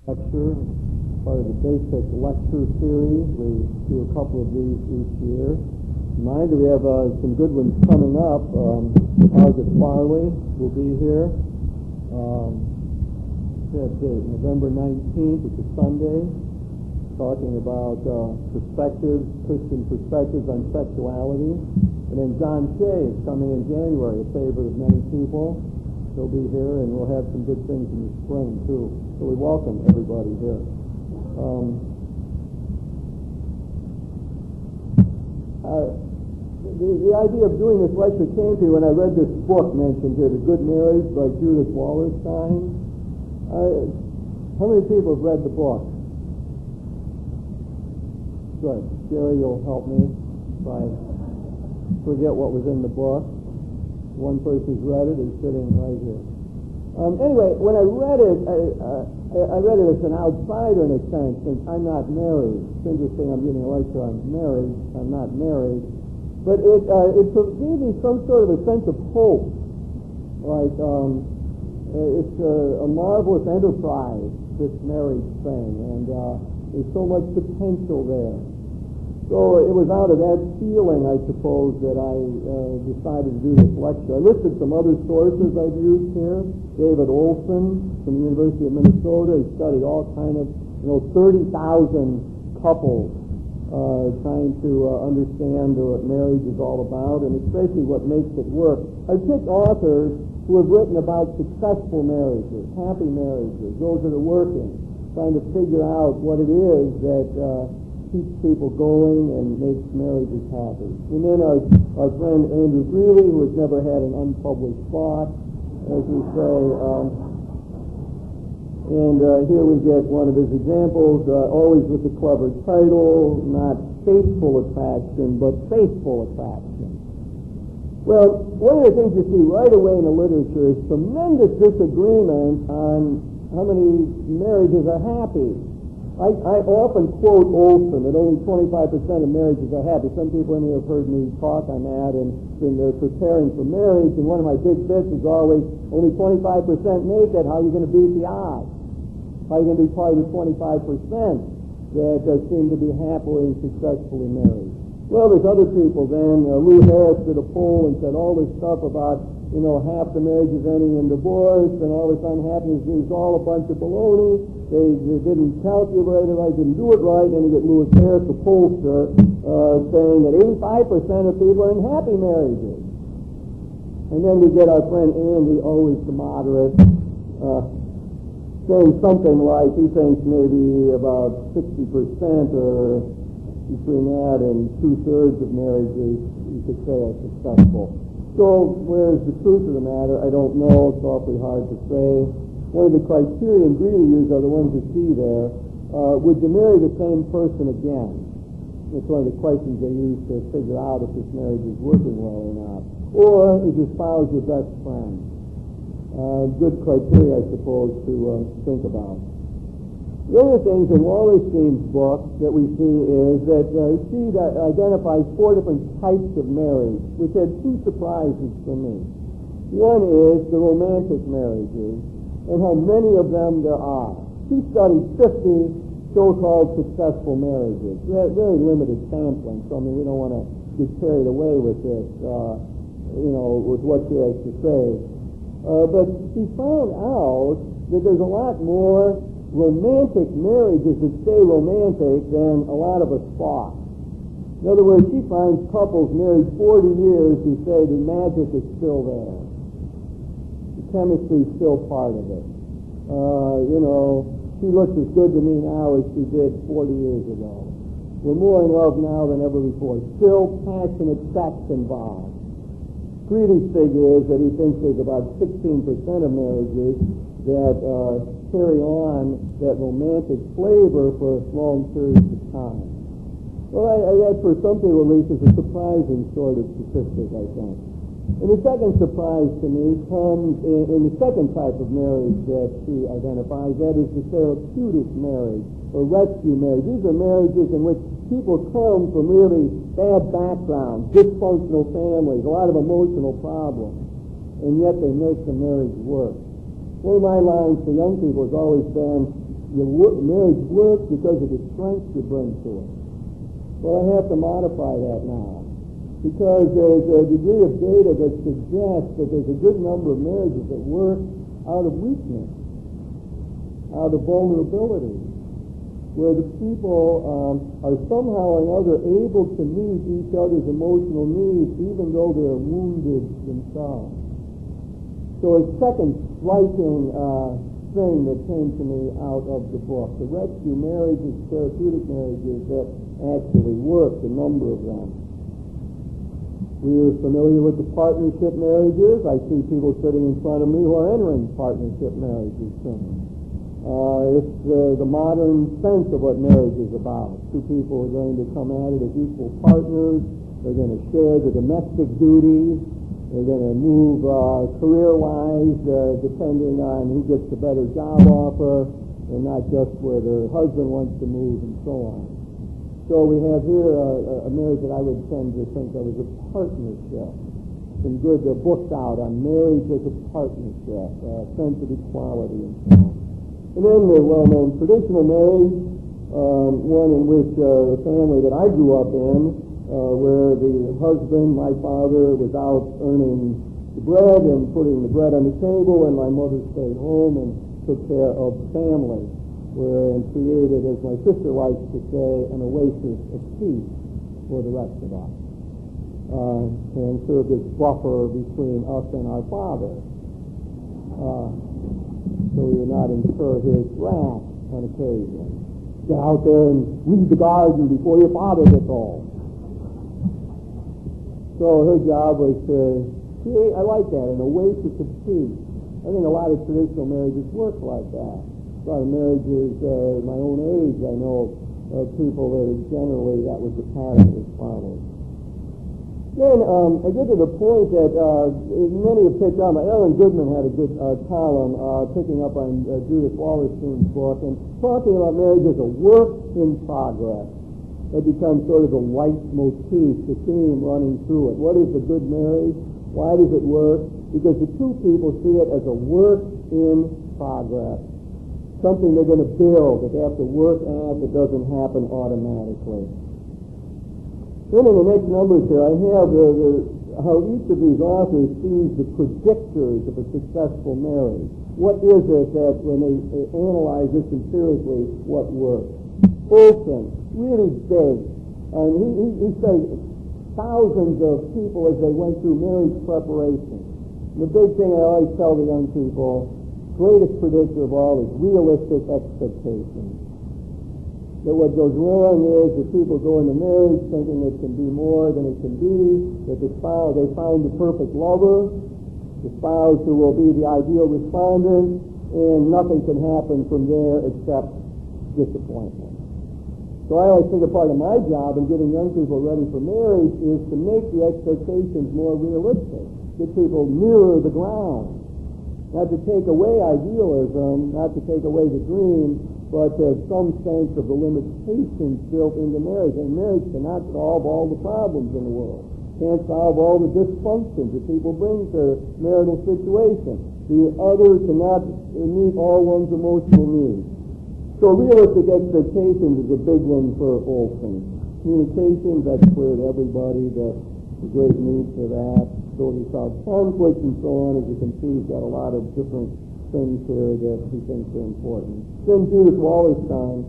lecture, part of the basic lecture series. We do a couple of these each year. Reminder, we have some good ones coming up. Margaret Farley will be here. That date, November 19th, it's a Sunday, talking about Christian perspectives on sexuality. And then John Shea is coming in January, a favorite of many people. He'll be here, and we'll have some good things in the spring, too. So we welcome everybody here. The idea of doing this lecture came to me when I read this book mentioned here, The Good Marriage by Judith Wallerstein. How many people have read the book? Good. Jerry, you'll help me if I forget what was in the book. One person who's read it is sitting right here. Anyway, when I read it, I read it as an outsider in a sense, since I'm not married. It's interesting I'm giving a lecture on marriage. I'm not married. But it gave me some sort of a sense of hope. Like, it's a marvelous enterprise, this marriage thing, and there's so much potential there. So it was out of that feeling, I suppose, that I decided to do this lecture. I listed some other sources I've used here. David Olson from the University of Minnesota. He studied all kind of, 30,000 couples trying to understand what marriage is all about, and especially what makes it work. I picked authors who have written about successful marriages, happy marriages, those that are working, trying to figure out what it is that keeps people going and makes marriages happy. And then our friend Andrew Greeley, who has never had an unpublished thought, as we say. And here we get one of his examples, always with the clever title, not Faithful Attraction, but Faithful Attraction. Well, one of the things you see right away in the literature is tremendous disagreement on how many marriages are happy. I often quote Olson that only 25% of marriages are happy. Some people in here have heard me talk on that, and they're preparing for marriage, and one of my big bits is always, only 25% make it. How are you going to beat the odds? How are you going to be part of the 25% that seem to be happily and successfully married? Well, there's other people then. Lou Harris did a poll and said all this stuff about, half the marriages ending in divorce and all this unhappiness is all a bunch of baloney. They didn't calculate it right, didn't do it right, and you get Lewis Harris, the pollster, saying that 85% of people are in happy marriages. And then we get our friend Andy, always the moderate, saying something like he thinks maybe about 60% or between that and 2/3 of marriages, you could say, are successful. So where's the truth of the matter? I don't know. It's awfully hard to say. One of the criteria Greeley used are the ones you see there. Would you marry the same person again? That's one of the questions they use to figure out if this marriage is working well or not. Or is your spouse your best friend? Good criteria, I suppose, to think about. The other things in Wallerstein's book that we see is that she identifies 4 different types of marriage, which had 2 surprises for me. One is the romantic marriages, and how many of them there are. She studied 50 so-called successful marriages. Very limited sampling, so we don't want to get carried away with this, with what she has to say. But she found out that there's a lot more romantic marriages that stay romantic than a lot of us thought. In other words, she finds couples married 40 years who say the magic is still there. The chemistry is still part of it. She looks as good to me now as she did 40 years ago. We're more in love now than ever before. Still passionate sex involved. Greeley's figure is that he thinks there's about 16% of marriages that carry on that romantic flavor for long periods of time. Well, that for some people at least is a surprising sort of statistic, I think. And the second surprise to me comes in the second type of marriage that she identifies, that is the therapeutic marriage or rescue marriage. These are marriages in which people come from really bad backgrounds, dysfunctional families, a lot of emotional problems, and yet they make the marriage work. One of my lines for young people has always been, marriage works because of the strength you bring to it. Well, I have to modify that now, because there's a degree of data that suggests that there's a good number of marriages that work out of weakness, out of vulnerability, where the people are somehow or another able to meet each other's emotional needs even though they're wounded themselves. So a second striking thing that came to me out of the book, the rescue marriages, therapeutic marriages that actually work, the number of them. We're familiar with the partnership marriages. I see people sitting in front of me who are entering partnership marriages soon. It's the modern sense of what marriage is about. Two people are going to come at it as equal partners. They're going to share the domestic duties. They're going to move career-wise depending on who gets the better job offer, and not just where their husband wants to move and so on. So we have here a marriage that I would tend to think of as a partnership. Some good books out on marriage as a partnership, sense of equality and so on. And then the well-known traditional marriage, one in which the family that I grew up in, where the husband, my father, was out earning the bread and putting the bread on the table, and my mother stayed home and took care of the family, and created, as my sister likes to say, an oasis of peace for the rest of us, and served as buffer between us and our father, so we would not incur his wrath on occasion. Get out there and weed the garden before your father gets home. So her job was to create, I like that, an oasis of peace. I think a lot of traditional marriages work like that. A lot of marriages, my own age, I know of people that generally that was the pattern that was followed. Then I get to the point that many have picked up. Ellen Goodman had a good column picking up on Judith Wallerstein's book and talking about marriage as a work in progress. It becomes sort of the leitmotif, the theme running through it. What is a good marriage? Why does it work? Because the two people see it as a work in progress, something they're going to build, that they have to work at, that doesn't happen automatically. Then in the next numbers here, I have how each of these authors sees the predictors of a successful marriage. What is it that, when they analyze this empirically, what works? Olson, really big. And he said thousands of people as they went through marriage preparation. And the big thing I always tell the young people, greatest predictor of all is realistic expectations. That what goes wrong is that people go into marriage thinking it can be more than it can be, that they find the perfect lover, the spouse who will be the ideal respondent, and nothing can happen from there except disappointment. So I always think a part of my job in getting young people ready for marriage is to make the expectations more realistic, get people nearer the ground, not to take away idealism, not to take away the dream, but to have some sense of the limitations built into marriage. And marriage cannot solve all the problems in the world, can't solve all the dysfunctions that people bring to marital situation. The other cannot meet all one's emotional needs. So realistic expectations is a big one for Olson. Communications, that's clear to everybody, the great need for that. Ability to solve conflict and so on. As you can see, he's got a lot of different things here that he thinks are important. Then Judith Wallerstein,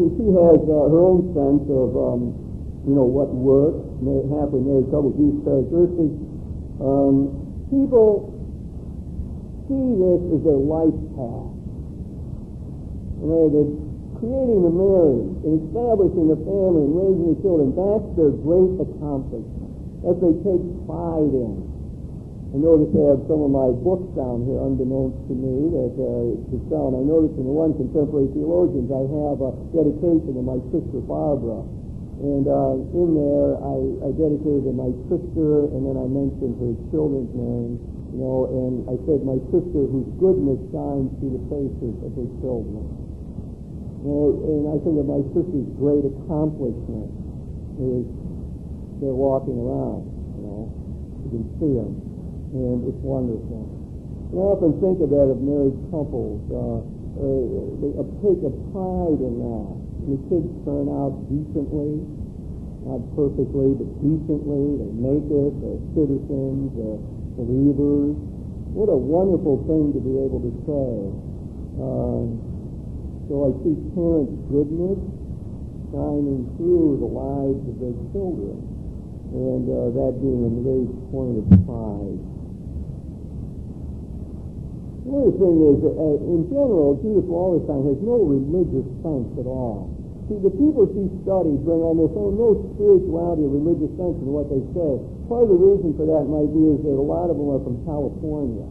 she has her own sense of, what works, happily married couples, these characteristics. People see this as their life path. That creating the marriage and establishing the family and raising the children, that's their great accomplishment. That they take pride in. I notice I have some of my books down here, unbeknownst to me, that to sell. And I notice in the one, Contemporary Theologians, I have a dedication to my sister Barbara. And in there, I dedicated to my sister, and then I mentioned her children's names. And I said, my sister whose goodness shines through the faces of her children. And I think that my sister's great accomplishment is they're walking around, you can see them, and it's wonderful. And I often think of that of married couples. they take a pride in that. And the kids turn out decently, not perfectly, but decently. They make it. They're citizens. They're believers. What a wonderful thing to be able to say. So I see parents' goodness shining through the lives of their children, and that being a great point of pride. The other thing is, in general, Judith Wallerstein has no religious sense at all. See, the people she studies bring almost no spirituality or religious sense in what they say. Part of the reason for that might be is that a lot of them are from California.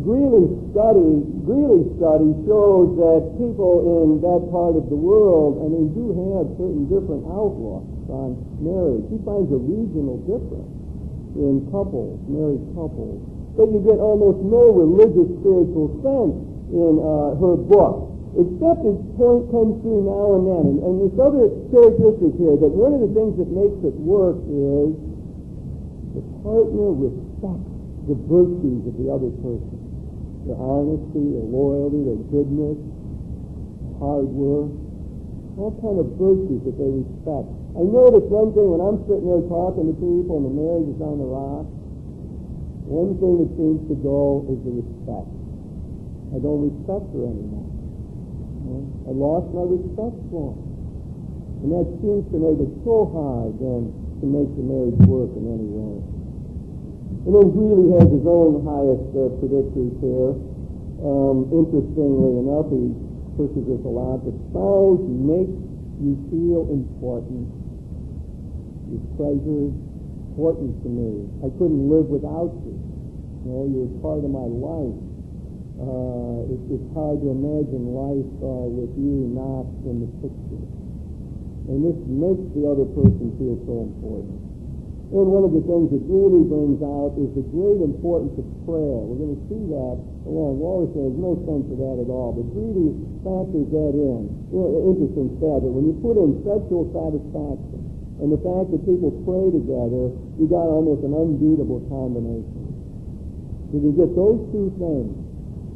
Greeley's study shows that people in that part of the world, and they do have certain different outlooks on marriage. She finds a regional difference in couples, married couples. But you get almost no religious spiritual sense in her book, except its point comes through now and then. And this other characteristic here, that one of the things that makes it work is the partner respects the virtues of the other person. Their honesty, their loyalty, their goodness, hard work, all kind of virtues that they respect. I notice one thing when I'm sitting there talking to people and the marriage is on the rocks, one thing that seems to go is the respect. I don't respect her anymore. I lost my respect for her. And that seems to make it so hard then to make the marriage work in any way. And then Greeley has his own highest predictors here. Interestingly enough, he pushes this a lot. The spouse makes you feel important. Your treasure, important to me. I couldn't live without you. You know, you're part of my life. It's hard to imagine life with you not in the picture. And this makes the other person feel so important. And one of the things that really brings out is the great importance of prayer. We're going to see that along. Wallace has no sense of that at all, but really factors that in. You know, interesting stat that when you put in sexual satisfaction and the fact that people pray together, you got almost an unbeatable combination. If you get those two things,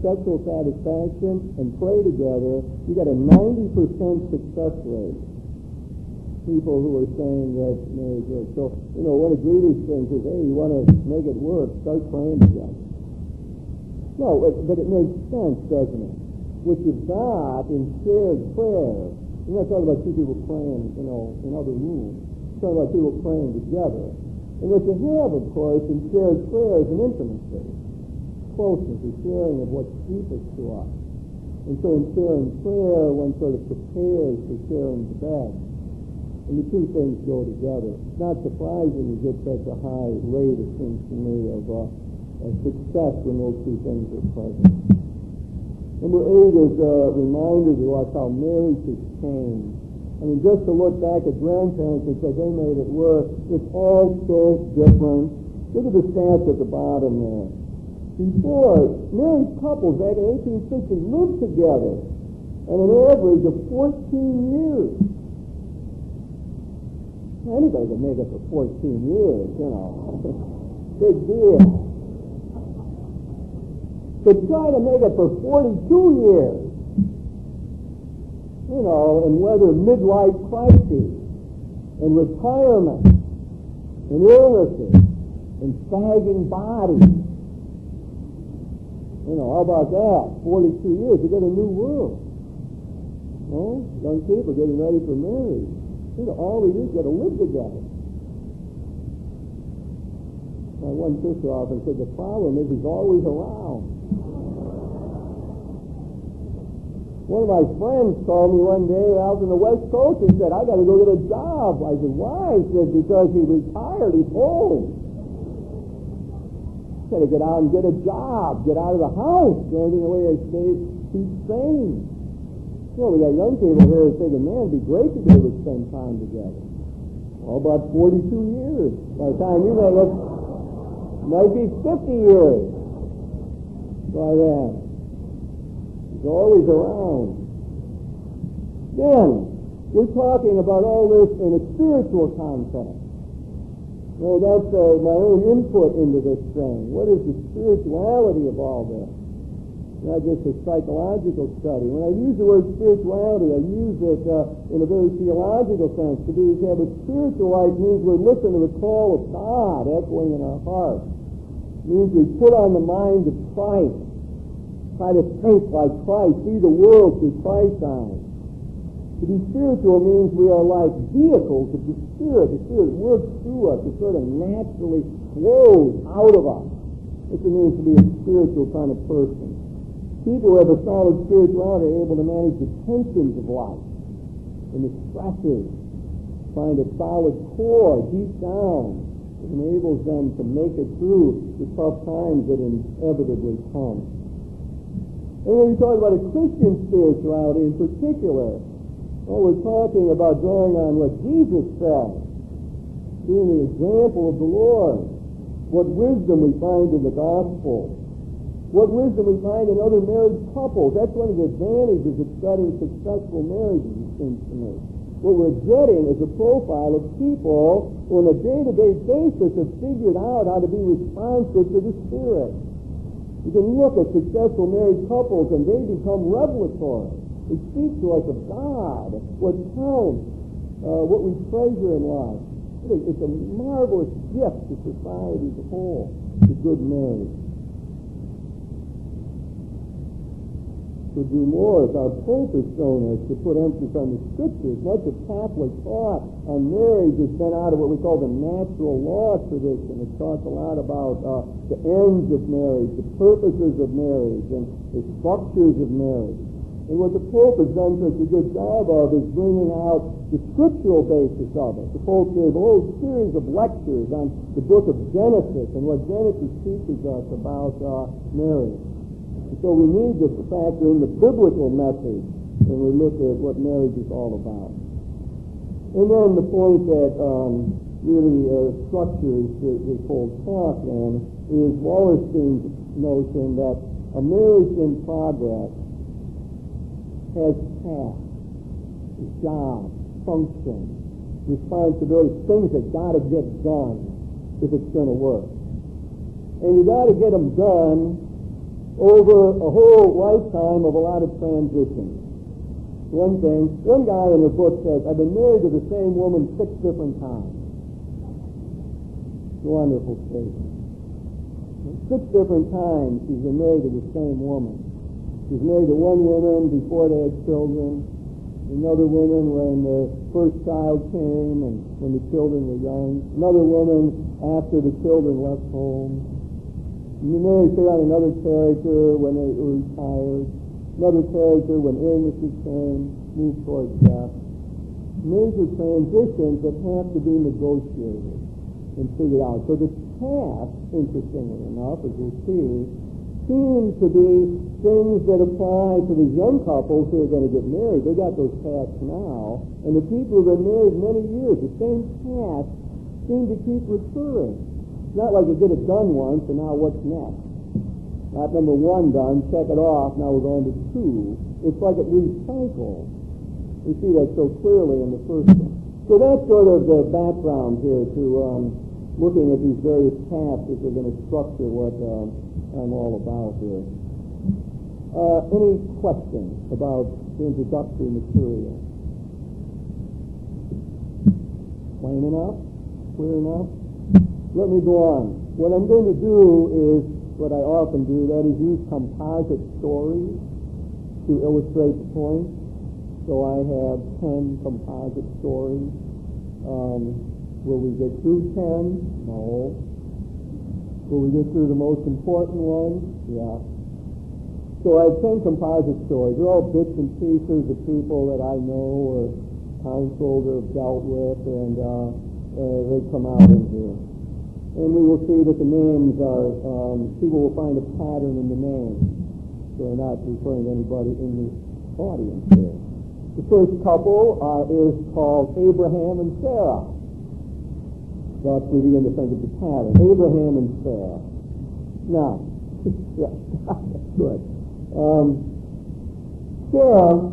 sexual satisfaction and pray together, you got a 90% success rate. People who are saying that marriage works. So, you know, one of Greeley's things is, hey, you want to make it work, start praying together. No, but it makes sense, doesn't it? What you've got in shared prayer, you're not talking about two people praying, you know, in other rooms. You're talking about people praying together. And what you have, of course, in shared prayer is an intimacy, closeness, a sharing of what's deepest to us. And so in sharing prayer, one sort of prepares for sharing the bed. And the two things go together. It's not surprising you get such a high rate, it seems to me, of success when those two things are present. Number 8 is a reminder to us how marriage has changed. I mean, just to look back at grandparents and say they made it work, it's all so different. Look at the stats at the bottom there. Before, married couples back in 1860 lived together at an average of 14 years. Anybody can make it for 14 years, you know. Big deal. But try to make it for 42 years. You know, and weather midlife crises, and retirement, and illnesses, and sagging bodies. You know, how about that? 42 years, you get a new world. You know, young people getting ready for marriage. You know, all of you got to live together. My one sister often said the problem is he's always around. One of my friends called me one day out on the West Coast and said, I got to go get a job. I said, why? He said, because he retired, he's home. He's got to get out and get a job, get out of the house. The only way I keep sane. You know, we got young people here thinking, man, it'd be great to be able to spend time together. Well, about 42 years. By the time you make it, might be 50 years by then. He's always around. Then, we're talking about all this in a spiritual context. You know, that's my own input into this thing. What is the spirituality of all this? not just a psychological study. When I use the word spirituality, I use it in a very theological sense. To have a spiritual life means we listen to the call of God echoing in our hearts. It means we put on the mind of Christ, try to think like Christ, see the world through Christ's eyes. To be spiritual means we are like vehicles of the Spirit. The Spirit works through us. It sort of naturally flows out of us. This it means to be a spiritual kind of person. People who have a solid spirituality are able to manage the tensions of life and the stresses, find a solid core deep down that enables them to make it through the tough times that inevitably come. And when we talk about a Christian spirituality in particular, well, we're talking about drawing on what Jesus said, being the example of the Lord, what wisdom we find in the gospel, what wisdom we find in other married couples. That's one of the advantages of studying successful marriages, it seems to me. What we're getting is a profile of people who on a day-to-day basis have figured out how to be responsive to the Spirit. You can look at successful married couples and they become revelatory. They speak to us of God, what counts, what we treasure in life. It's a marvelous gift to society as a whole, to good marriage. To do more, as our Pope has shown us, to put emphasis on the Scriptures. Much of Catholic thought on marriage has been out of what we call the natural law tradition. It talks a lot about the ends of marriage, the purposes of marriage, and the structures of marriage. And what the Pope has done such a good job of is bringing out the scriptural basis of it. The Pope gave a whole series of lectures on the book of Genesis and what Genesis teaches us about marriage. And so we need to factor in the biblical message when we look at what marriage is all about. And then the point that really structures this whole talk then is Wallerstein's notion that a marriage in progress has tasks, jobs, functions, responsibilities, things that got to get done if it's going to work. And you got to get them done over a whole lifetime of a lot of transitions. One guy in the book says, I've been married to the same woman 6 different times. Wonderful statement. 6 different times she's been married to the same woman. She's married to one woman before they had children, another woman when the first child came and when the children were young, another woman after the children left home. And then they took on another character when they were retired, another character when illnesses came, moved towards death. Major transitions that have to be negotiated and figured out. So the task, interestingly enough, as we'll see, seem to be things that apply to these young couples who are going to get married. They got those tasks now. And the people who have been married many years, the same tasks seem to keep recurring. It's not like you get it done once and now what's next? Not number 1 done, check it off, now we're going to 2. It's like it recycles. We see that so clearly in the first one. So that's sort of the background here to looking at these various tasks as we're going to structure what I'm all about here. Any questions about the introductory material? Plain enough? Clear enough? Let me go on. What I'm going to do is what I often do, that is use composite stories to illustrate the point. So I have 10 composite stories. Will we get through 10? No. Will we get through the most important ones? Yeah. So I have 10 composite stories. They're all bits and pieces of people that I know or counseled or dealt with, and they come out in here. And we will see that the names are, people will find a pattern in the names. So they're not referring to anybody in the audience here. The first couple is called Abraham and Sarah. Thus we begin to think of the pattern. Abraham and Sarah. Now, yeah, good. Sarah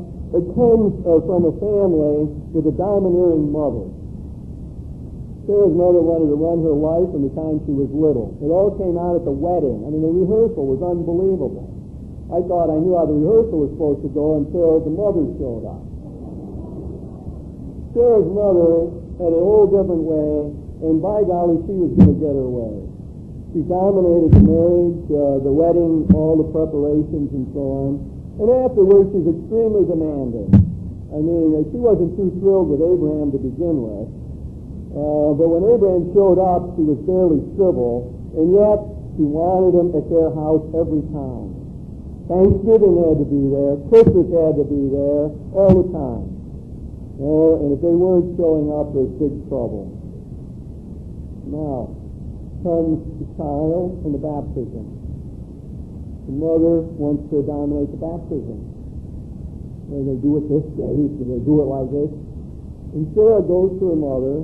comes from a family with a domineering mother. Sarah's mother wanted to run her life from the time she was little. It all came out at the wedding. I mean, the rehearsal was unbelievable. I thought I knew how the rehearsal was supposed to go until the mother showed up. Sarah's mother had a whole different way, and by golly, she was going to get her way. She dominated the marriage, the wedding, all the preparations and so on. And afterwards, she's extremely demanding. I mean, she wasn't too thrilled with Abraham to begin with. But when Abraham showed up, she was fairly civil, and yet she wanted him at their house every time. Thanksgiving had to be there, Christmas had to be there, all the time. And if they weren't showing up, there's big trouble. Now comes the child and the baptism. The mother wants to dominate the baptism. Are they do it this way? Do they do it like this? And Sarah goes to her mother,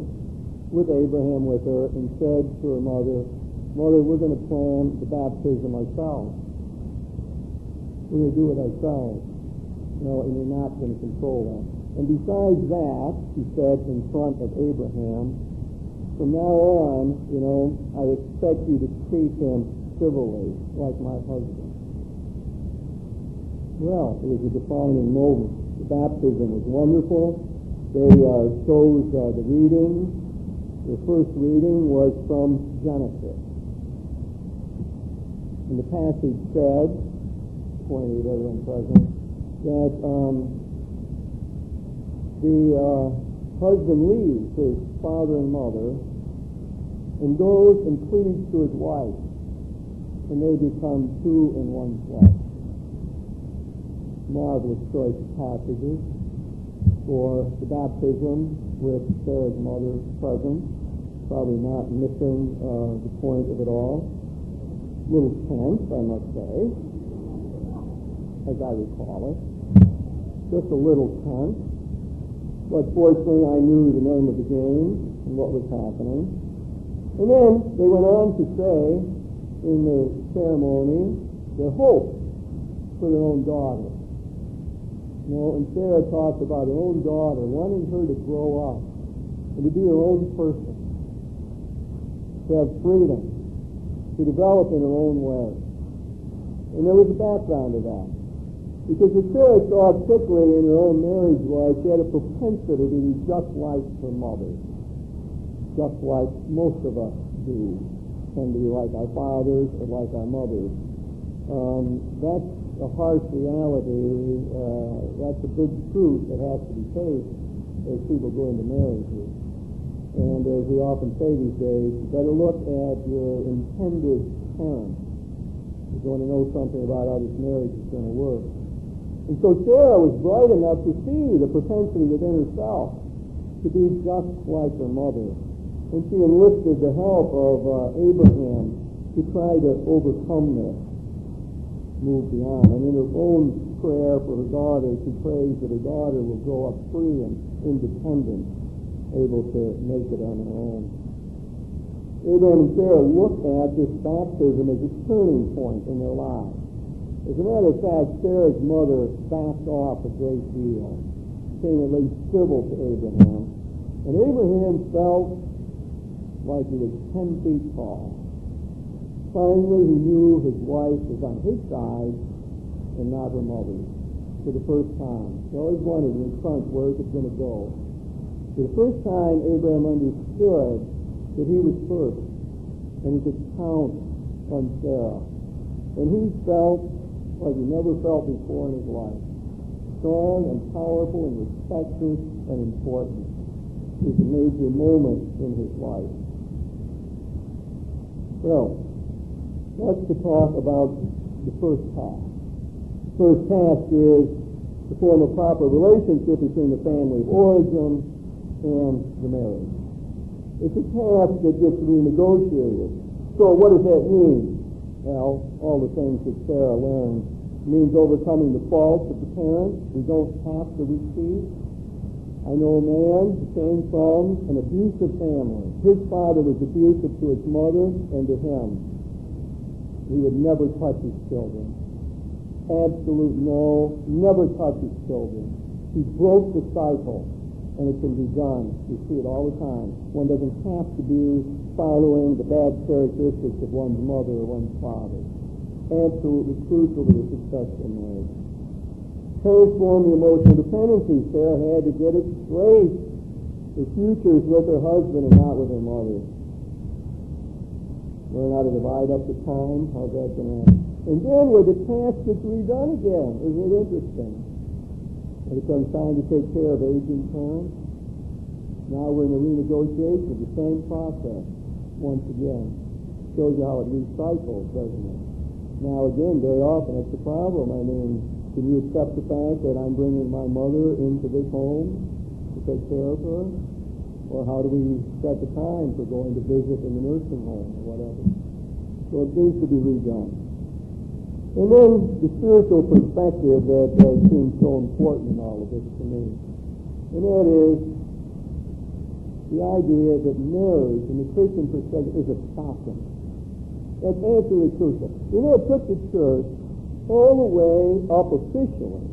with Abraham with her, and said to her mother, "Mother, we're going to plan the baptism ourselves. We're going to do it ourselves. And you're not going to control that." And besides that, she said in front of Abraham, "From now on, I expect you to treat him civilly, like my husband." Well, it was a defining moment. The baptism was wonderful. They chose the reading. The first reading was from Genesis. And the passage said, pointed at everyone present, that the husband leaves his father and mother and goes and cleaves to his wife, and they become two in one flesh. Marvelous choice of passages for the baptism with Sarah's mother present, probably not missing the point of it all. A little tense, I must say, as I recall it. Just a little tense. But fortunately, I knew the name of the game and what was happening. And then they went on to say in the ceremony their hope for their own daughter. And Sarah talked about her own daughter, wanting her to grow up and to be her own person, to have freedom, to develop in her own way. And there was a background to that. Because what Sarah saw particularly in her own marriage was she had a propensity to be just like her mother, just like most of us do, tend to be like our fathers or like our mothers. That's a harsh reality. That's a big truth that has to be faced as people go into marriages. And as we often say these days, you better look at your intended parents. You're going to know something about how this marriage is going to work. And so Sarah was bright enough to see the propensity within herself to be just like her mother. And she enlisted the help of Abraham to try to overcome this, move beyond. And in her own prayer for her daughter, she prays that her daughter will grow up free and independent, able to make it on her own. Abraham and Sarah looked at this baptism as a turning point in their lives. As a matter of fact, Sarah's mother backed off a great deal, being at least civil to Abraham. And Abraham felt like he was 10 feet tall. Finally, he knew his wife was on his side and not her mother's for the first time. He always wanted to confront where it was going to go. For the first time, Abraham understood that he was first, and he could count on Sarah. And he felt like he never felt before in his life. Strong and powerful and respected and important. It was a major moment in his life. Well, let's talk about the first task. First task is to form a proper relationship between the family of origin and the marriage. It's a task that gets renegotiated. So what does that mean? Well, all the things that Sarah learned. It means overcoming the faults of the parents. We don't have to repeat. I know a man who came from an abusive family. His father was abusive to his mother and to him. He would never touch his children. Absolute no, never touch his children. He broke the cycle, and it can be done. We see it all the time. One doesn't have to be following the bad characteristics of one's mother or one's father. absolutely crucial to the successful marriage. Transform the emotional dependency. Sarah had to get it straight. The future is with her husband and not with her mother. Learn how to divide up the time. How's that going to happen? And then with the task gets redone again. Isn't it interesting? When it comes time to take care of aging parents, now we're in the renegotiation of the same process once again. Shows you how it recycles, doesn't it? Now again, very often it's a problem. I mean, can you accept the fact that I'm bringing my mother into this home to take care of her? Or how do we set the time for going to visit in the nursing home or whatever? So it needs to be redone. And then the spiritual perspective that seems so important in all of this to me. And that is the idea that marriage in the Christian perspective is a sacrament. That's absolutely crucial. You know, it took the church all the way up officially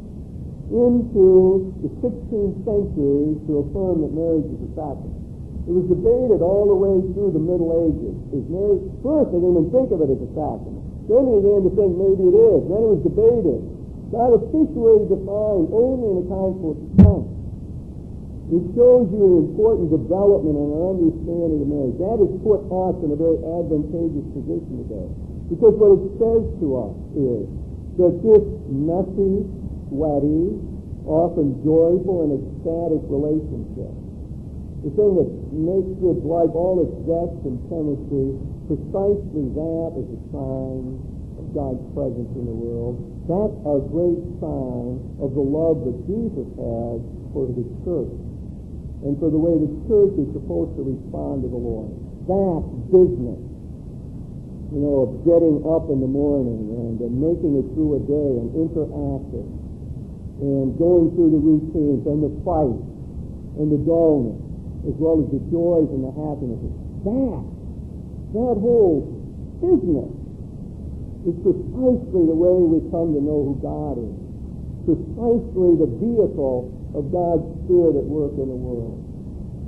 into the 16th century to affirm that marriage is a sacrament. It was debated all the way through the Middle Ages. Is marriage, first they didn't even think of it as a sacrament. Then they began to think maybe it is. Then it was debated. Not officially defined only in the Council of Trent. It shows you an important development in our understanding of marriage. That has put us in a very advantageous position today. Because what it says to us is that this messy, sweaty, often joyful and ecstatic relationship, the thing that makes this life all its zest and chemistry, precisely that is a sign of God's presence in the world. That's a great sign of the love that Jesus has for his church and for the way the church is supposed to respond to the Lord. That business, you know, of getting up in the morning and making it through a day and interacting and going through the routines and the fights and the dullness, as well as the joys and the happinesses. That whole business is precisely the way we come to know who God is. Precisely the vehicle of God's Spirit at work in the world.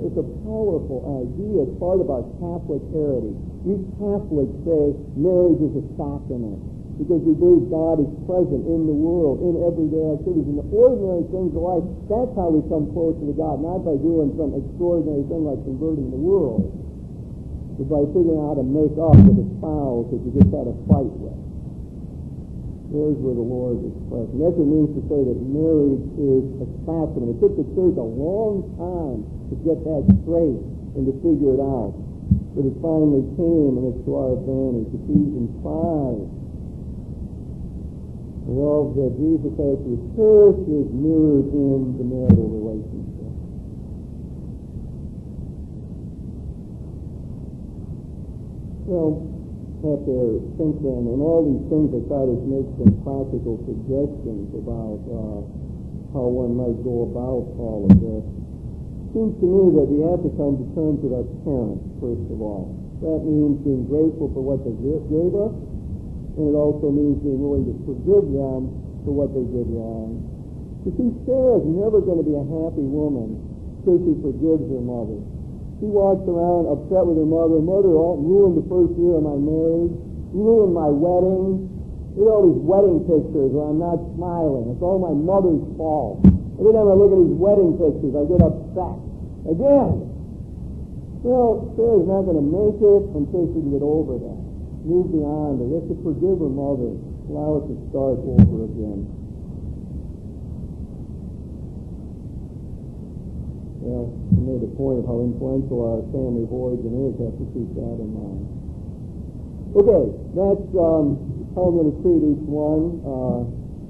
It's a powerful idea. It's part of our Catholic heritage. We Catholics say marriage is a sacrament because we believe God is present in the world, in everyday activities, in the ordinary things of life. That's how we come closer to God, not by doing some extraordinary thing like converting the world, but by figuring out how to make up with a spouse that you just had a fight with. There's where the Lord is present. That's what it means to say that marriage is a sacrament. It took the church a long time to get that straight and to figure it out. But it finally came, and it's to our advantage. Ephesians 5. The love that Jesus has for his church is mirrored in the marital relationship. Well, after think then, and all these things I try to make some practical suggestions about how one might go about all of this. It seems to me that we have to come to terms with our parents, first of all. That means being grateful for what they gave us, and it also means being willing to forgive them for what they did wrong. You see, Sarah's never going to be a happy woman till she forgives her mother. She walks around upset with her mother. Mother ruined the first year of my marriage, ruined my wedding. Look at all these wedding pictures where I'm not smiling. It's all my mother's fault. Every time I look at these wedding pictures, I get upset. Again. Well, Sarah's not going to make it until she can get over that. Move beyond it. Let's forgive her mother. Allow it to start over again. Well, I made a point of how influential our family of origin is. Have to keep that in mind. Okay, that's how I'm going to treat each one.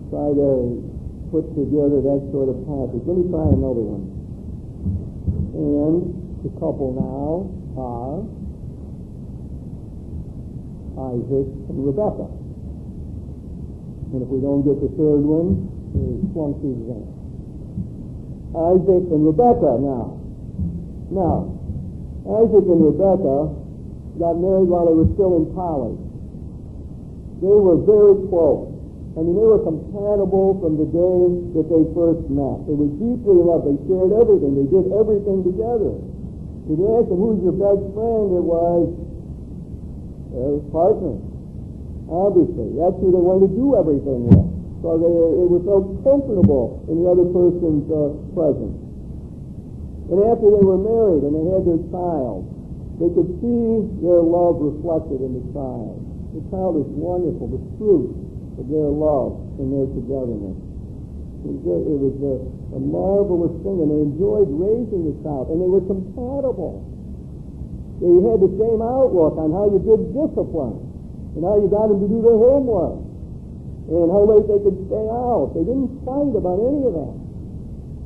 Try to put together that sort of package. Let me try another one. And the couple now are Isaac and Rebekah. And if we don't get the third one, we'll flunk the exam. Isaac and Rebekah now. Now, Isaac and Rebekah got married while they were still in college. They were very close. I mean, they were compatible from the day that they first met. They were deeply in love. They shared everything. They did everything together. If you asked them, who's your best friend, it was their partner. Obviously, that's who they wanted to do everything with. So it was so comfortable in the other person's presence. And after they were married and they had their child, they could see their love reflected in the child. The child is wonderful, the fruit of their love and their togetherness. It was a marvelous thing, and they enjoyed raising the child, and they were compatible. They had the same outlook on how you did discipline, and how you got them to do their homework, and how late they could stay out. They didn't fight about any of that.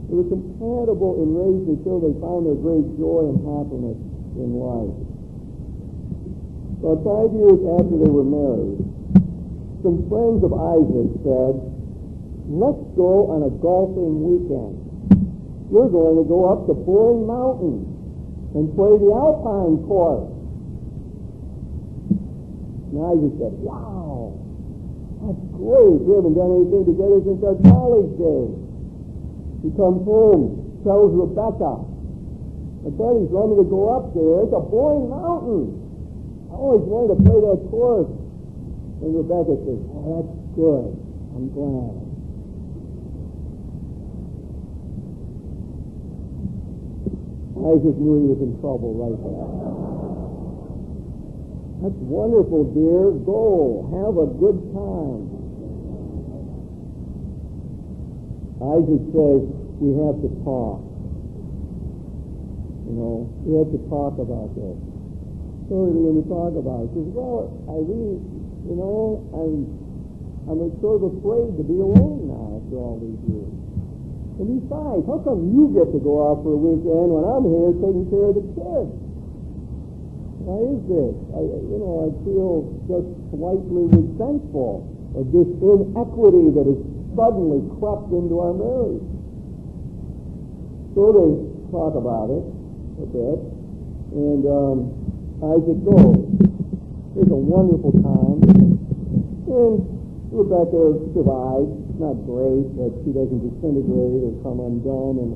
They were compatible in raising until they found their great joy and happiness in life. About 5 years after they were married, some friends of Isaac said, let's go on a golfing weekend. We're going to go up to Boring Mountain and play the Alpine course. And Isaac said, wow, that's great. We haven't done anything together since our college days. He comes home, tells Rebecca, my buddies want me to go up there. It's a Boring Mountain. I always wanted to play that course. And Rebecca says, oh, that's good. I'm glad. Isaac knew he was in trouble right there. That's wonderful, dear. Go. Have a good time. Isaac says, we have to talk. We have to talk about this. So what are we going to talk about? He says, well, I really, I'm sort of afraid to be alone now after all these years. And besides, how come you get to go out for a weekend when I'm here taking care of the kids? Why is this? I feel just slightly resentful of this inequity that has suddenly crept into our marriage. So they talk about it a bit, and Isaac goes. It's a wonderful time, and Rebecca survives. Not great, but she doesn't disintegrate or come undone, and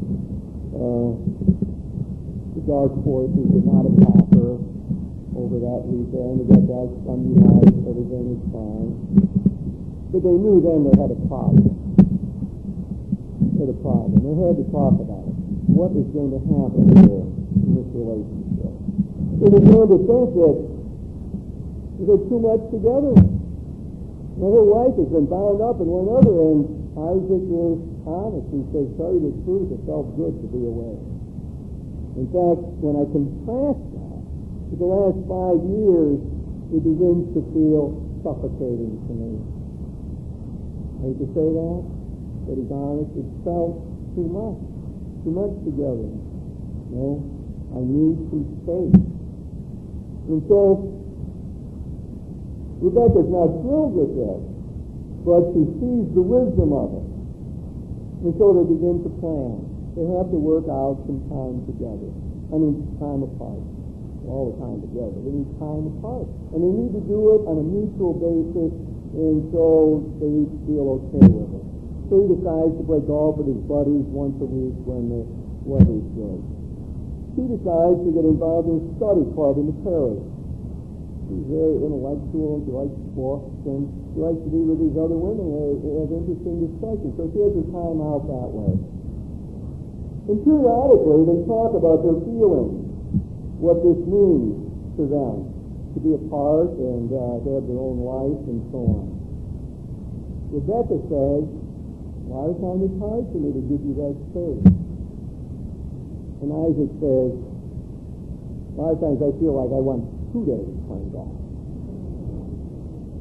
the dark forces did not attack her over that weekend. They got back Sunday night, everything was fine. But they knew then they had a problem. They had a problem. They had to talk about it. What is going to happen here in this relationship? They began to think that they're too much together. My whole life has been bound up in one another, and Isaac is honest. He says, tell you the truth, it felt good to be away. In fact, when I contrast that with the last 5 years, it begins to feel suffocating to me. I hate to say that, but he's honest. It felt too much together. I need some space. And so, Rebecca's not thrilled with this, but she sees the wisdom of it. And so they begin to plan. They have to work out some time together. Time apart. All the time together. They need time apart. And they need to do it on a mutual basis, and so they feel okay with it. So he decides to play golf with his buddies once a week when the weather's good. She decides to get involved in a study club in the parish. She's very intellectual, she likes books, and she likes to be with these other women and have interesting discussions. So she has her time out that way. And periodically they talk about their feelings, what this means to them, to be apart and to have their own life and so on. Rebecca says, a lot of times it's hard for me to give you that space. And Isaac says, a lot of times I feel like I want 2 days playing golf.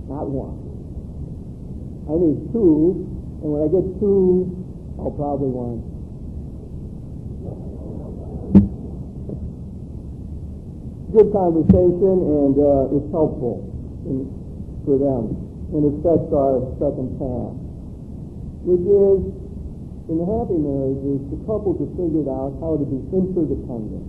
Not 1. I need 2, and when I get 2, I'll probably want. Good conversation, and it's helpful for them. And it sets our second path, which is, in the happy marriages, the couples have figured out how to be interdependent.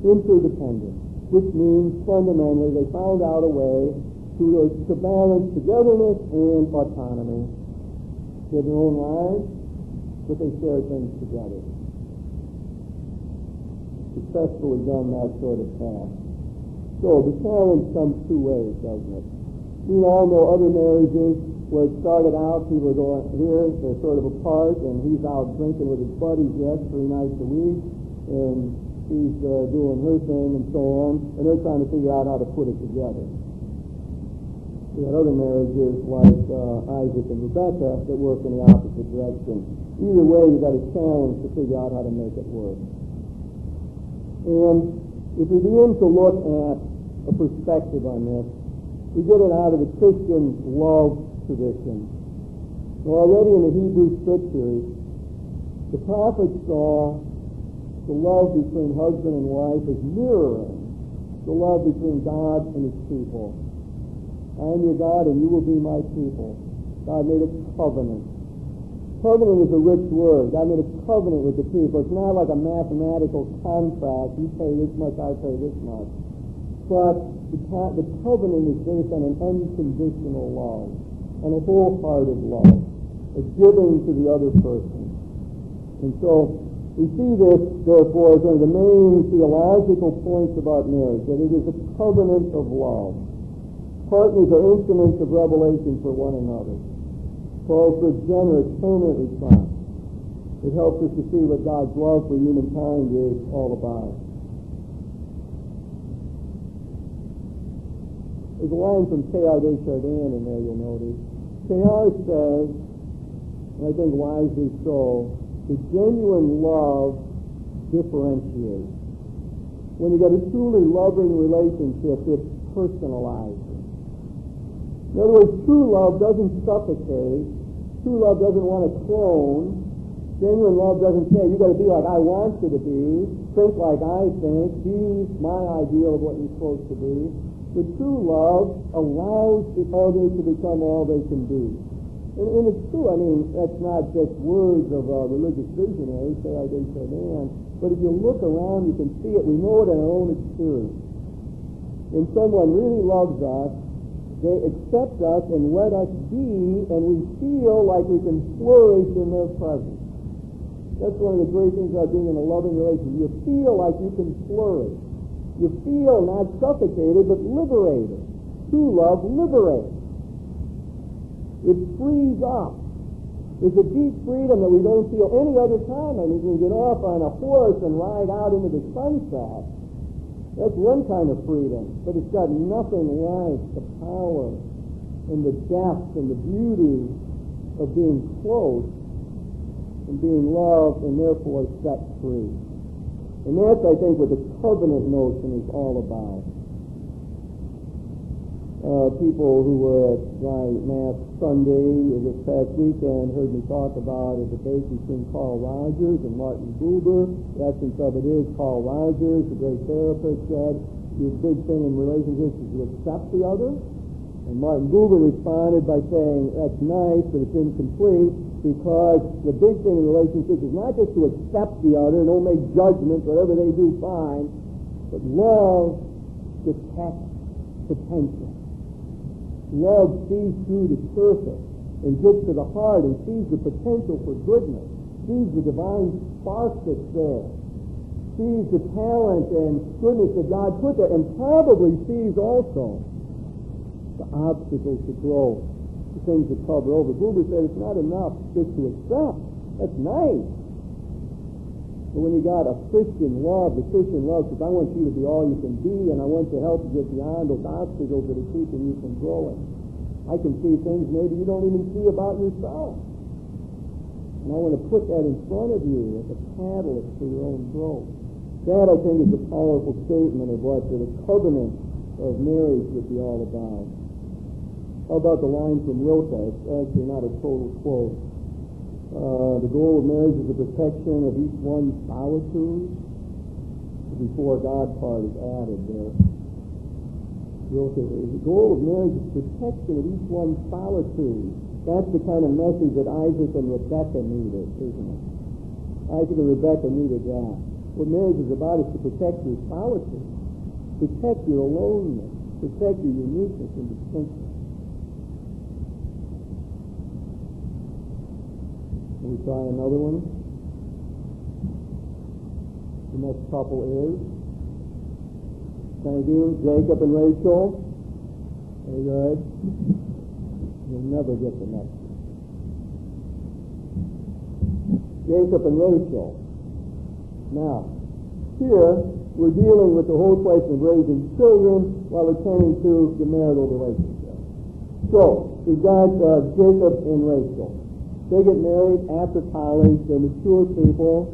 Interdependent, which means fundamentally they found out a way to balance togetherness and autonomy. They have their own lives, but they share things together. Successfully done that sort of path. So the challenge comes 2 ways, doesn't it? We all know other marriages where it started out, people are going here, they're sort of apart, and he's out drinking with his buddies yet 3 nights a week, and she's doing her thing and so on, and they're trying to figure out how to put it together. We had other marriages like Isaac and Rebekah that work in the opposite direction. Either way, you've got a challenge to figure out how to make it work. And if we begin to look at a perspective on this, we get it out of the Christian love tradition. Now, already in the Hebrew Scriptures, the prophets saw the love between husband and wife as mirroring the love between God and his people. I am your God, and you will be my people. God made a covenant. Covenant is a rich word. God made a covenant with the people. It's not like a mathematical contract. You pay this much, I pay this much. But the covenant is based on an unconditional love, on a wholehearted love, a giving to the other person. And so we see this, therefore, as one of the main theological points about marriage, that it is a covenant of love. Partners are instruments of revelation for one another. Calls for generous, permanent response. It helps us to see what God's love for humankind is all about. There's a line from Teilhard de Chardin in there, you'll notice. Teilhard says, and I think wisely so, the genuine love differentiates. When you get a truly loving relationship, it's personalized. In other words, true love doesn't suffocate. True love doesn't want to clone. Genuine love doesn't say, you got to be like I want you to be, think like I think, be my ideal of what you're supposed to be. But true love allows the other to become all they can be. And it's true, I mean, that's not just words of religious visionaries, say I didn't say man, but if you look around, you can see it. We know it in our own experience. When someone really loves us, they accept us and let us be, and we feel like we can flourish in their presence. That's one of the great things about being in a loving relationship. You feel like you can flourish. You feel not suffocated, but liberated. True love liberates. It frees up. There's a deep freedom that we don't feel any other time. I mean, you can get off on a horse and ride out into the sunset. That's one kind of freedom, but it's got nothing like the power and the depth and the beauty of being close and being loved and therefore set free. And that's, I think, what the covenant notion is all about. People who were at my Mass Sunday this past weekend heard me talk about a debate between Carl Rogers and Martin Buber. The essence of it is Carl Rogers, the great therapist, said the big thing in relationships is to accept the other. And Martin Buber responded by saying, that's nice, but it's incomplete, because the big thing in relationships is not just to accept the other, don't make judgments, whatever they do, fine, but love detects potential. Love sees through the surface and gets to the heart and sees the potential for goodness, sees the divine spark that's there, sees the talent and goodness that God put there, and probably sees also the obstacles to growth, the things that cover over. Buber said it's not enough just to accept. That's nice. But when you got a Christian love, the Christian love says, I want you to be all you can be, and I want to help you get beyond those obstacles that are keeping you from growing. I can see things maybe you don't even see about yourself. And I want to put that in front of you as a catalyst for your own growth. That, I think, is a powerful statement of what the covenant of marriage would be all about. How about the line from Rilke? It's actually not a total quote. The goal of marriage is the protection of each one's solitude. The before God part is added there. The goal of marriage is protection of each one's solitude. That's the kind of message that Isaac and Rebekah needed, isn't it? Isaac and Rebekah needed that. What marriage is about is to protect your solitude, protect your aloneness, protect your uniqueness and distinction. Can we try another one? The next couple is, thank you, Jacob and Rachel. Very good. You'll never get the next one. Jacob and Rachel. Now, here we're dealing with the whole question of raising children while attending to the marital relationship. So, we've got Jacob and Rachel. They get married after college. They're mature people.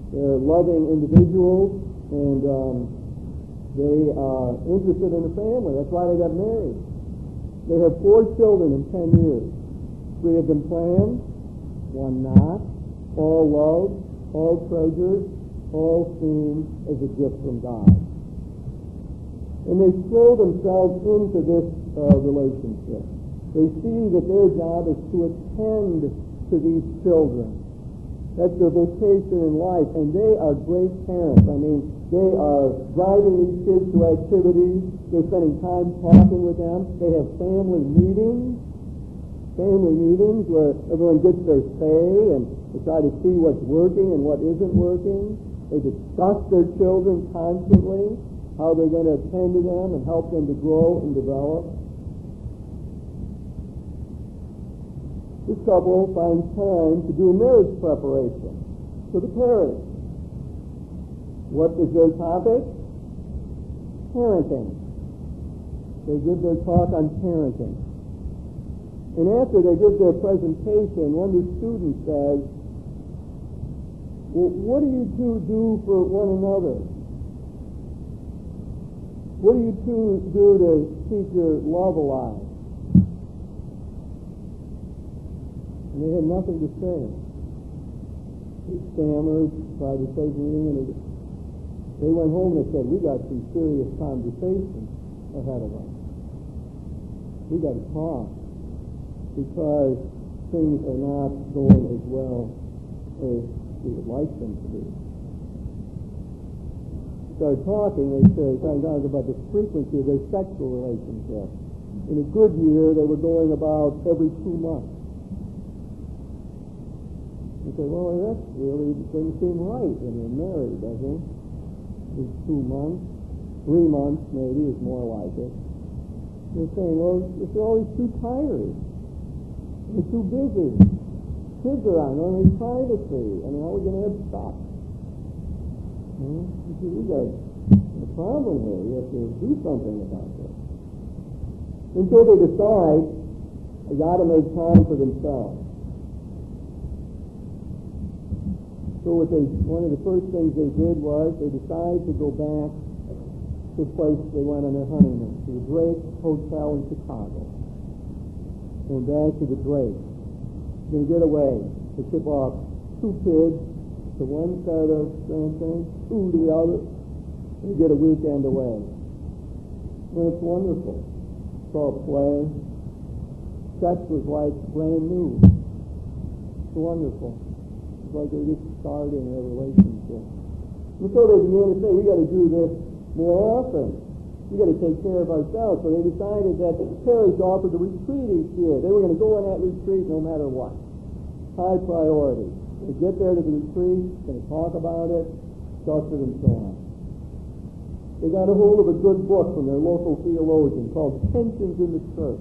They're loving individuals, and they are interested in a family. That's why they got married. They have 4 children in 10 years. 3 of them planned, 1 not. All loved, all treasured, all seen as a gift from God. And they throw themselves into this relationship. They see that their job is to attend to these children. That's their vocation in life, and they are great parents. I mean, they are driving these kids to activities. They're spending time talking with them. They have family meetings where everyone gets their say, and they try to see what's working and what isn't working. They discuss their children constantly, how they're going to attend to them and help them to grow and develop. This couple finds time to do marriage preparation for the parents. What is their topic? Parenting. They give their talk on parenting. And after they give their presentation, one of the students says, well, what do you two do for one another? What do you two do to keep your love alive? And they had nothing to say. They stammered, tried to say something, and they went home and they said, we got some serious conversations ahead of us. We got to talk, because things are not going as well as we would like them to be. Started talking, they started talking about the frequency of their sexual relationship. In a good year, they were going about every 2 months. They said, well, that really doesn't seem right when you're married, does it? It's 2 months, 3 months maybe is more like it. They're saying, well, if you're always too tired, you're too busy, kids are on, don't need privacy. I mean, how are we going to have sex? You see, we got a problem here. We have to do something about this. Until they decide they got to make time for themselves. So one of the first things they did was they decided to go back to the place they went on their honeymoon, to the Drake Hotel in Chicago. Going back to the Drake. They're going to get away. They ship off 2 kids to one side of Grand Thing, 2 to the other. They get a weekend away. And it's wonderful. It's all play. Sex was like brand new. It's wonderful. It's like they're just starting their relationship. And so they began to say, we got to do this more often. We got to take care of ourselves. So they decided that parish offered a retreat each year. They were going to go on that retreat no matter what. High priority. They get there to the retreat, going to talk about it, discuss it, and so on. They got a hold of a good book from their local theologian called Tensions in the Church.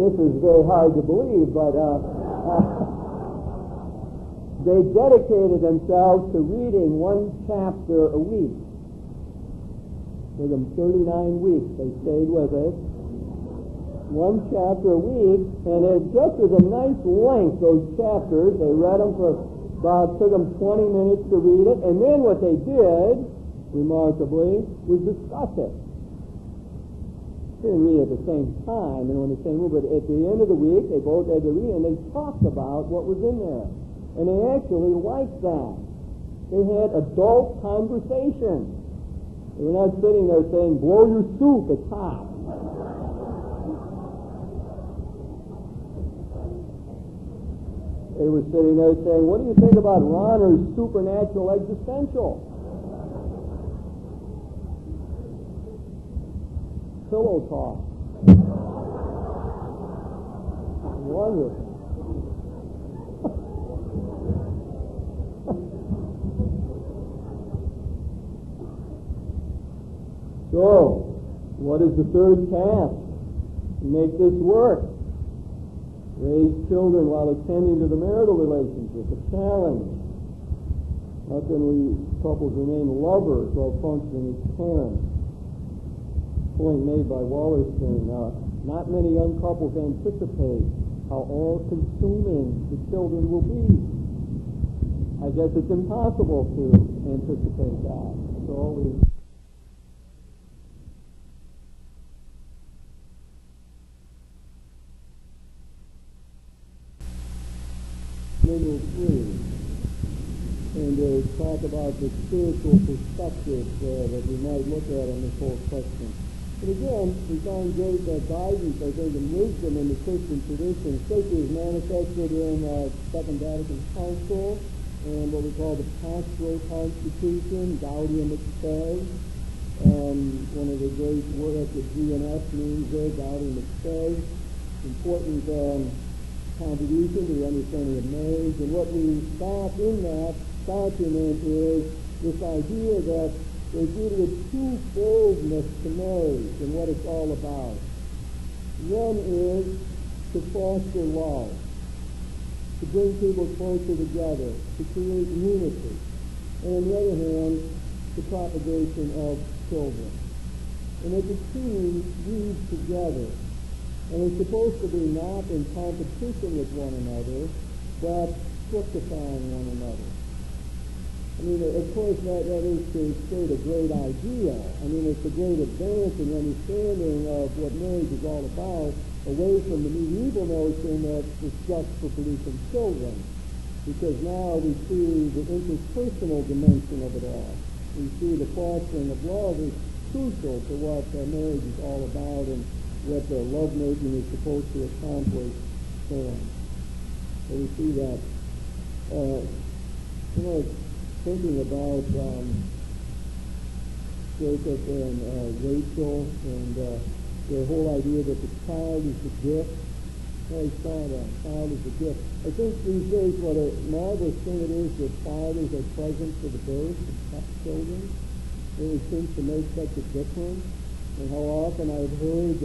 This is very hard to believe, but they dedicated themselves to reading 1 chapter a week. For them 39 weeks, they stayed with us. 1 chapter a week, and it just was a nice length, those chapters. They read them took them 20 minutes to read it, and then what they did, remarkably, was discuss it. They didn't read it at the same time and on the same room, but at the end of the week, they both had to read, and they talked about what was in there. And they actually liked that. They had adult conversations. They were not sitting there saying, blow your soup, it's hot. They were sitting there saying, what do you think about Ronner's supernatural existential? Pillow talk. Wonderful. So, what is the third task to make this work? Raise children while attending to the marital relationship, a challenge. How can couples remain lovers while functioning as parents? Point made by Wallerstein. Not many young couples anticipate how all-consuming the children will be. I guess it's impossible to anticipate that. So we Manual 3, and talk about the spiritual perspective that we might look at on this whole question. But again, we find great guidance, I think, and wisdom in the Christian tradition, especially as manifested in Second Vatican Council and what we call the Pastoral Constitution, Gaudium et Spes. One of the great words that GNS means there, Gaudium et Spes. Important contribution to the understanding of marriage. And what we stop in that document is this idea that there's really a twofoldness to marriage and what it's all about. One is to foster love, to bring people closer together, to create unity. And on the other hand, the propagation of children. And as the two weave together, and it's supposed to be not in competition with one another, but fructifying one another. I mean, of course, that is to state a great idea. I mean, it's a great advance in understanding of what marriage is all about, away from the medieval notion that it's just for producing children. Because now we see the interpersonal dimension of it all. We see the fostering of love is crucial to what marriage is all about and what lovemaking is supposed to accomplish. So we see that. Thinking about Jacob and Rachel and their whole idea that the child is the gift. I saw that. Child is the gift. I think these days what a marvelous thing it is that fathers are present for the birth of children. It really seems to make such a difference. And how often I've heard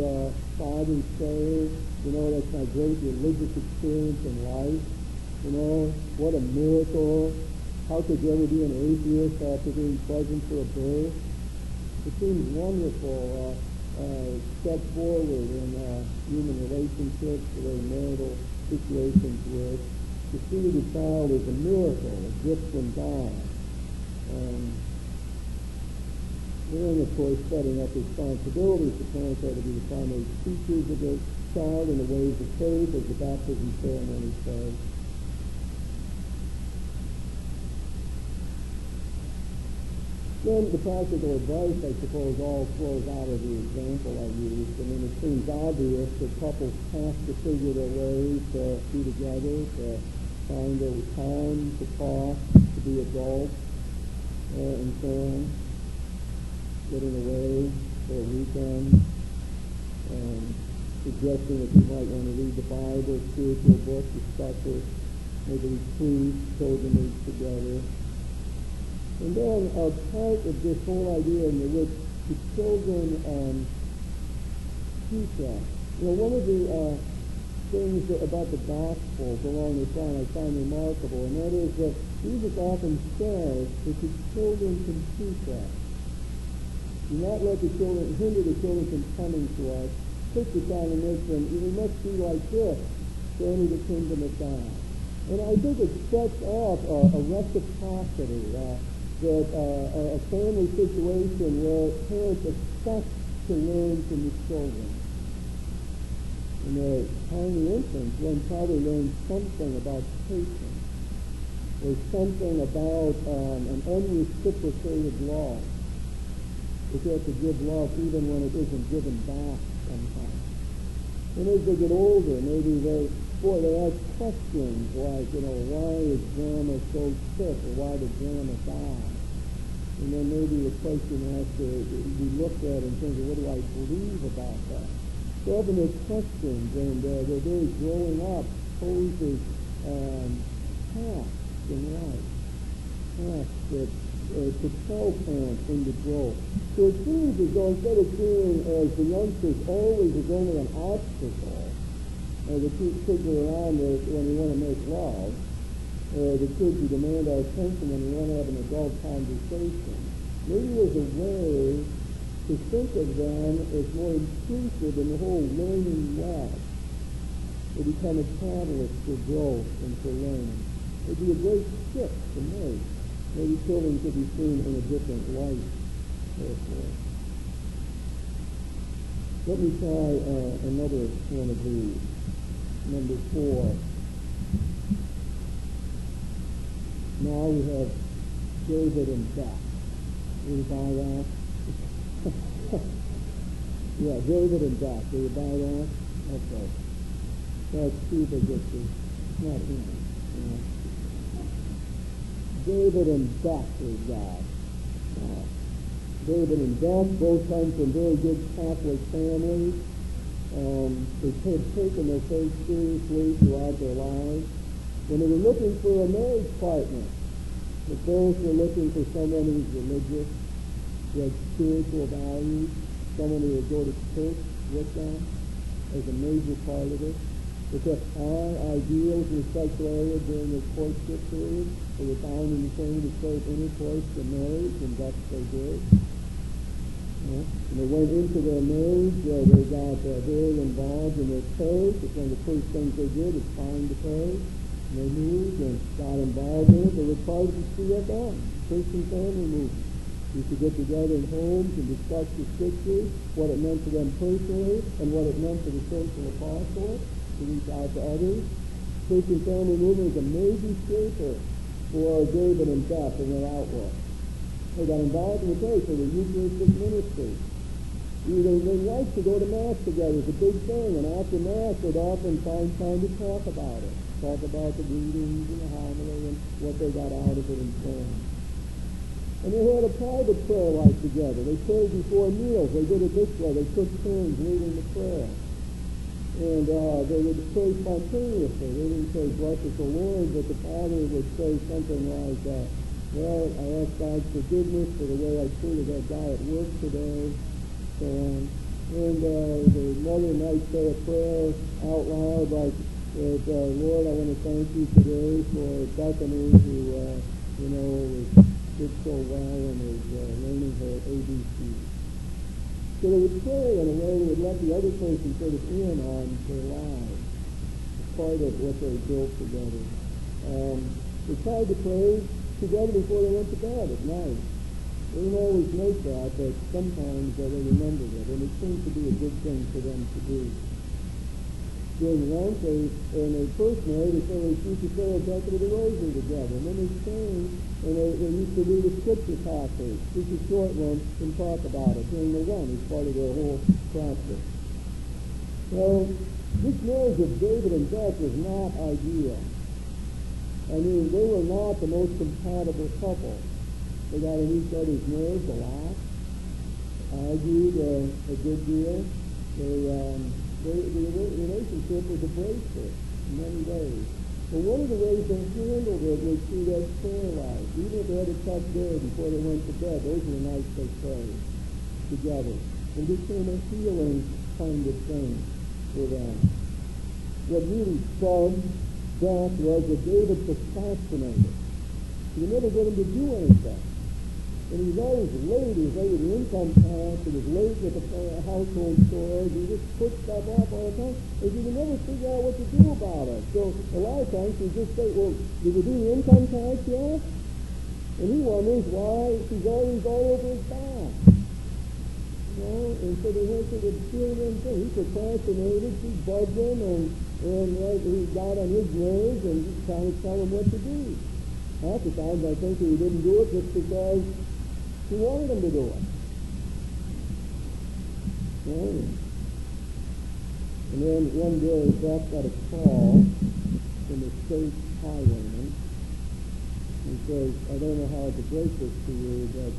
fathers say, that's my great religious experience in life. What a miracle. How could you ever be an atheist after being present for a birth? It seems wonderful. Step forward in human relationships, the way marital situations work. To see the child as a miracle, a gift from God. And of course, setting up responsibilities. The parents are to be the primary teachers of the child in the ways of faith, as the baptism ceremony says. Then the practical advice, I suppose, all flows out of the example I used. I mean, it seems obvious that couples have to figure their ways to be together, to find their time to talk, to be adults, and so on. Getting away for a weekend, suggesting that you might want to read the Bible, spiritual book, discuss it, maybe retreat, children meet together. And then a part of this whole idea in which the children teach us. One of the things about the Gospels along this line I find remarkable, and that is that Jesus often says that the children can teach us. Do not let the children hinder the children from coming to us. Take the time and make them, we must be like this to enter the kingdom of God. And I think it sets up a reciprocity, that a family situation where parents expect to learn from the children. And the tiny infants then probably learn something about patience, or something about an unreciprocated love. That you have to give love even when it isn't given back sometimes. And as they get older, maybe they ask questions like, why is Grandma so sick, or why did Grandma die? And then maybe the question has to be looked at in terms of what do I believe about that? So often there's questions, and their very growing up poses paths in life, paths that propel parents into growth. So it seems as though instead of seeing as the youngsters always as only an obstacle, the kids are around when we want to make love, the kids who demand our attention when we want to have an adult conversation, maybe there's a way to think of them as more inclusive in the whole learning web. They become a catalyst for growth and for learning. It would be a great shift to make. Maybe children could be seen in a different light, therefore. Let me try another one of these. Number 4. Now we have David and Beth. Will you buy that? Yeah, David and Beth. Will you buy that? Okay. That's Cuba just is not in it. You know. David and Beth is God. David and Beth both come from very good Catholic families. They had taken their faith seriously throughout their lives. When they were looking for a marriage partner, they both were looking for someone who was religious, who had spiritual values, someone who would go to church with them as a major part of it. They kept high ideals in the sexual area during their courtship period. They were found in the same to safe intercourse to marriage, and that's what they did. When they went into their marriage, they got very involved in their prayers. It's one of the first things they did is find the prayers. And they moved and got involved in it. They were part of the CFM, Christian Family Movement. We used to get together in homes and discuss the scriptures, what it meant to them personally, and what it meant to the social apostolate, to reach out to others. Christian Family Movement is a major shaper for David and Beth in their outlook. They got involved in the faith for the Eucharistic ministry. They liked to go to Mass together. It's a big thing. And after Mass, they'd often find time to talk about it. Talk about the readings and the homily and what they got out of it and so on. And they had a private prayer life together. They prayed before meals. They did it this way. They took turns leading the prayer. And they would pray spontaneously. They didn't say, bless us, O Lord, but the Father would say something like, well, I ask God's forgiveness for the way I treated that guy at work today, so on. And the mother might say a prayer out loud like, Lord, I want to thank you today for Bethany who, did so well and is learning her ABC. So they would pray in a way that would let the other person sort of in on their lives, as part of what they built together. They tried to pray together before they went to bed at night. They didn't always make that, but sometimes they remembered it, and it seemed to be a good thing for them to do. During Lent, when they first married, they used to say a decade of the rosary together, and then they changed, and they used to read a scripture passage, just a short one, and talk about it during the Lent as part of their whole practice. So, this marriage of David and Beth was not ideal. I mean, they were not the most compatible couple. They got in each other's nerves a lot, argued a good deal. The relationship was abrasive in many ways. But one of the ways they handled it was through that prayer life. Even if they had a tough day before they went to bed, those were the nights they prayed together. And it became a healing kind of thing for them. What really bugged Beth was that David procrastinated. He would never get him to do anything. And he was always late. He was late with the income tax. He was late with the household chores. He just put stuff off all the time. And he could never figure out what to do about it. So a lot of times he would just say, well, did you do the income tax yet? And he wonders why she's always all over his back. You know? And so they went to the feeling thing. He procrastinated. She bugged him and he got on his nerves and trying to tell him what to do. Half the times I think he didn't do it just because he wanted him to do it. Yeah. And then one day Beth got a call from the state highwayman. He says, I don't know how to break this to you, but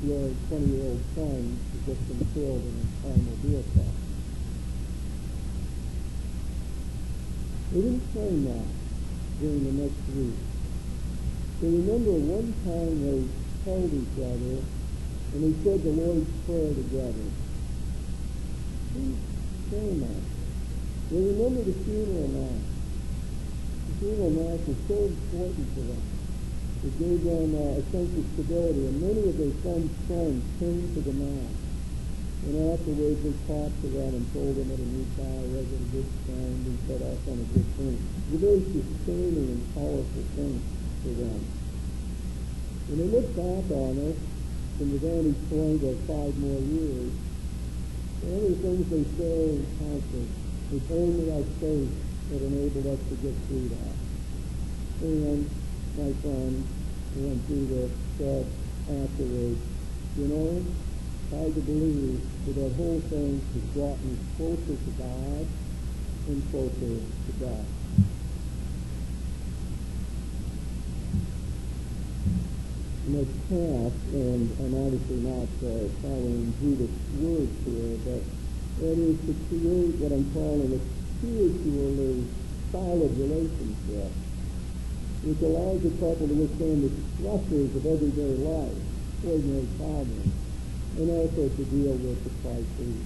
your 20-year-old son has just been killed in an automobile crash. They didn't claim that during the next week. They remember one time they held each other, and they said the Lord's Prayer together. Who's saying that? They remember the funeral mass. The funeral mass was so important to them. It gave them a sense of stability, and many of their friends' friends came to the mass. And afterwards they talked to them and told them that a new guy wasn't a good friend and set off on a good thing. It was a very sustaining and powerful thing for them. When they look back on it from the vantage point of 5 more years, one of the things they say constantly, it's only our faith that enabled us to get through that. And my friend who went through this said afterwards, you know, it's hard to believe that that whole thing has brought me closer to God and closer to God. And it's past, and I'm obviously not following Judith's words here, but that is to create what I'm calling a spiritually solid relationship, which allows the couple to withstand the stresses of everyday life, ordinary problems, and also to deal with the crises.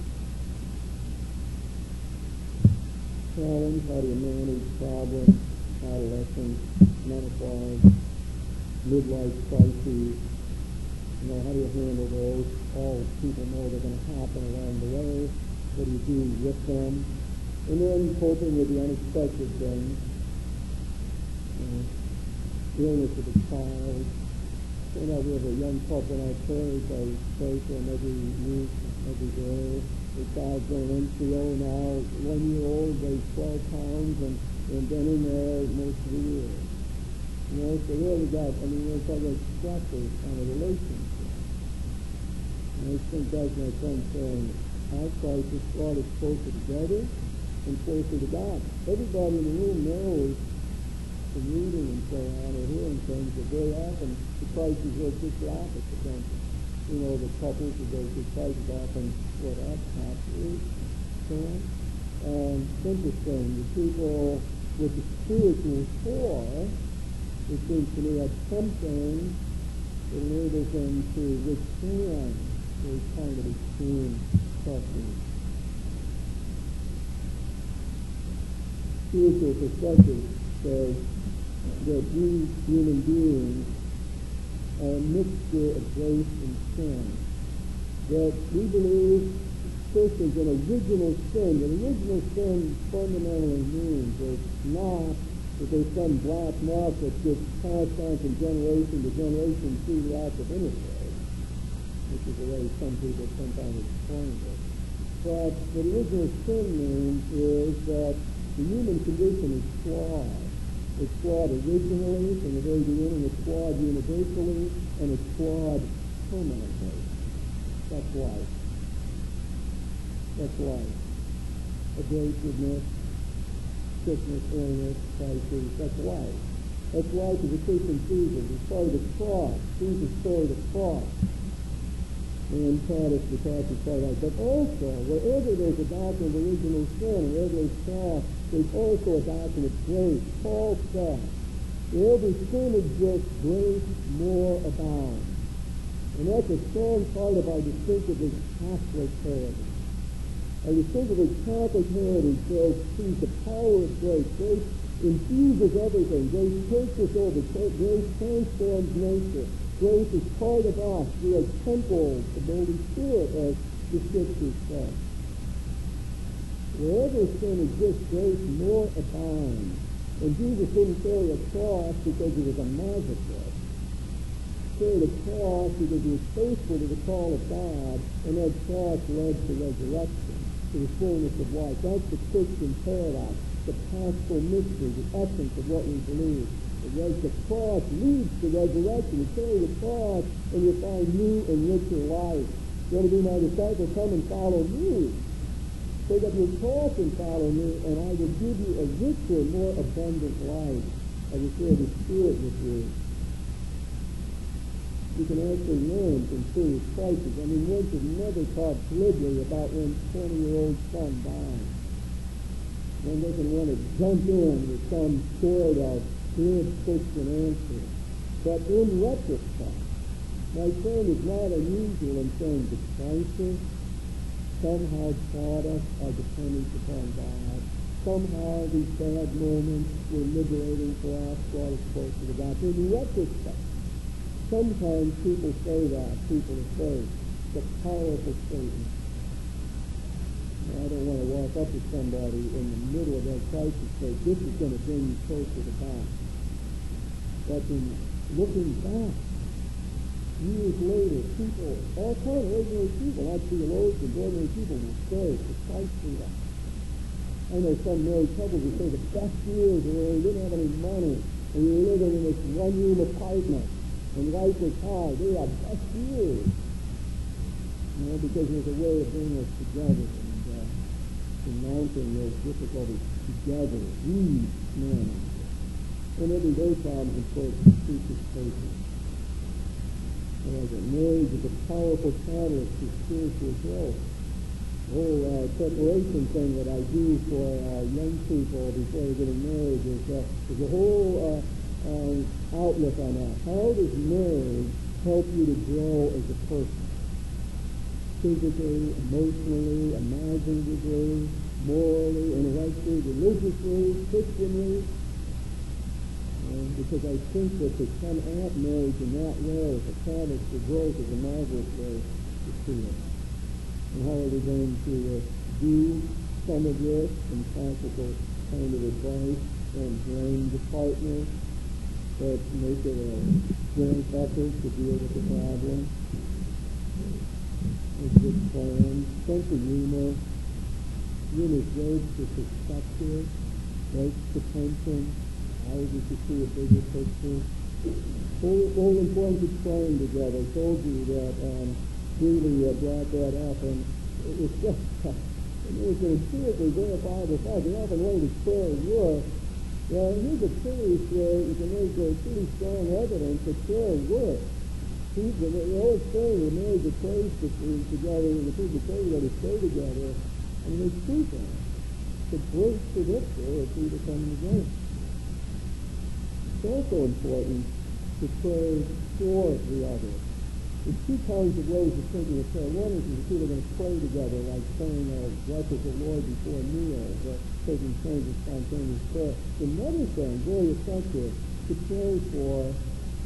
Challenge, how do you manage problems, adolescence, menopause, midlife crises, how do you handle those? All people know they're going to happen along the way. What do you do with them? And then coping with the unexpected things. Illness of a child. We have a young couple in our parish. I pray for them every week, every day. The child's going NCO now, 1 year old, weighs 12 pounds, and been in there most of the year. So really we're talking about stresses on a relationship. And I think that's my friend saying, our crisis brought us closer together and closer to God. Everybody in the room knows from reading and so on or hearing things that very often the crises are just the opposite, don't they? The couples who go through crises often split up, absolutely, so on. It's interesting, the people with the spiritual core, it seems to me, have something that enables them to withstand those kind of extreme suffering. Spiritual perspective says that we human beings are a mixture of grace and sin. That we believe first there's an original sin. The original sin fundamentally means it's not that there's some black mark that gets passed on from generation to generation through the act of interfaith, which is the way some people sometimes explain it. But what original sin means is that the human condition is flawed. It's flawed originally, from the very beginning. It's flawed universally, and it's flawed permanently. That's life. That's life. Abrasiveness, sickness, illness, crisis, that's life. That's life as a Christian Jesus. It's part of the cross. Jesus carried the cross and taught us the cross is part of life. But also, wherever there's a doctrine of original sin, wherever there's cross, there's also a doctrine of grace. Paul said, wherever sin exists, grace more abounds. And that's a strong part of our distinctively Catholic heritage. Our distinctively Catholic heritage says, sees the power of grace. Grace infuses everything. Grace takes us over. Grace transforms nature. Grace is part of us. We are temples of the Holy Spirit, as the Scriptures say. Wherever sin exists, grace more abounds. And Jesus didn't carry a cross because he was a masochist. He carried a cross because he was faithful to the call of God, and that cross led to resurrection, to the fullness of life. That's the Christian paradox, the paschal mystery, the essence of what we believe. The cross leads to resurrection. You carry the cross, and you find new and richer life. You want to be my disciple? Come and follow me. Take up your cross and follow me, and I will give you a richer, more abundant life. I will share the Spirit with you. You can actually learn from serious crises. One should never talk glibly about one's 20-year-old son dying. One doesn't want to jump in with some sort of good Christian answer. But in retrospect, My friend, is not unusual in saying the crisis somehow taught us our dependence upon God. Somehow these bad moments were liberating for us, brought us closer to God. In retrospect, sometimes people say that, people are saying, it's a powerful statement. I don't want to walk up to somebody in the middle of that crisis and say, this is going to bring you closer to God. But in looking back, years later, people, all kind of ordinary people, not theologians, ordinary people will say precisely that. I know some married couples will say the best years were when we didn't have any money and we were living in this one-room apartment and life was hard. They were our best years. You know, because it was a way of bringing us together and surmounting those difficulties together, each man. And everyday problems, of course, teaches patience. And as a marriage is a powerful catalyst to spiritual growth. The whole preparation thing that I do for young people before they're getting married is a whole outlook on that. How does marriage help you to grow as a person? Physically, emotionally, imaginatively, morally, intellectually, religiously, Christianly. Because I think that to come at marriage in that way as a catalyst for growth is a marvelous way to see it. And how are we going to do some of this in practical kind of advice and bring the partner that make it a joint effort to deal with the problem? A good plan, sense of humor. Humor breaks the perspective, breaks the tension, allows us to see a bigger picture. All important to praying together. I told you that Julie brought that up, and it's just, it's an empirically verifiable fact. We often wonder does prayer work. Well, here's a case where you can make pretty strong evidence that prayer works. The old saying, the marriage that prays together, and the people pray together, stay together. I mean, there's truth in it. It's a great predictor of people coming together. It's also important to pray for the other. There's two kinds of ways of thinking of prayer. One is the two are going to pray together, like saying a bless the Lord before a meal, or taking turns of spontaneous prayer. Another thing, very effective, to pray for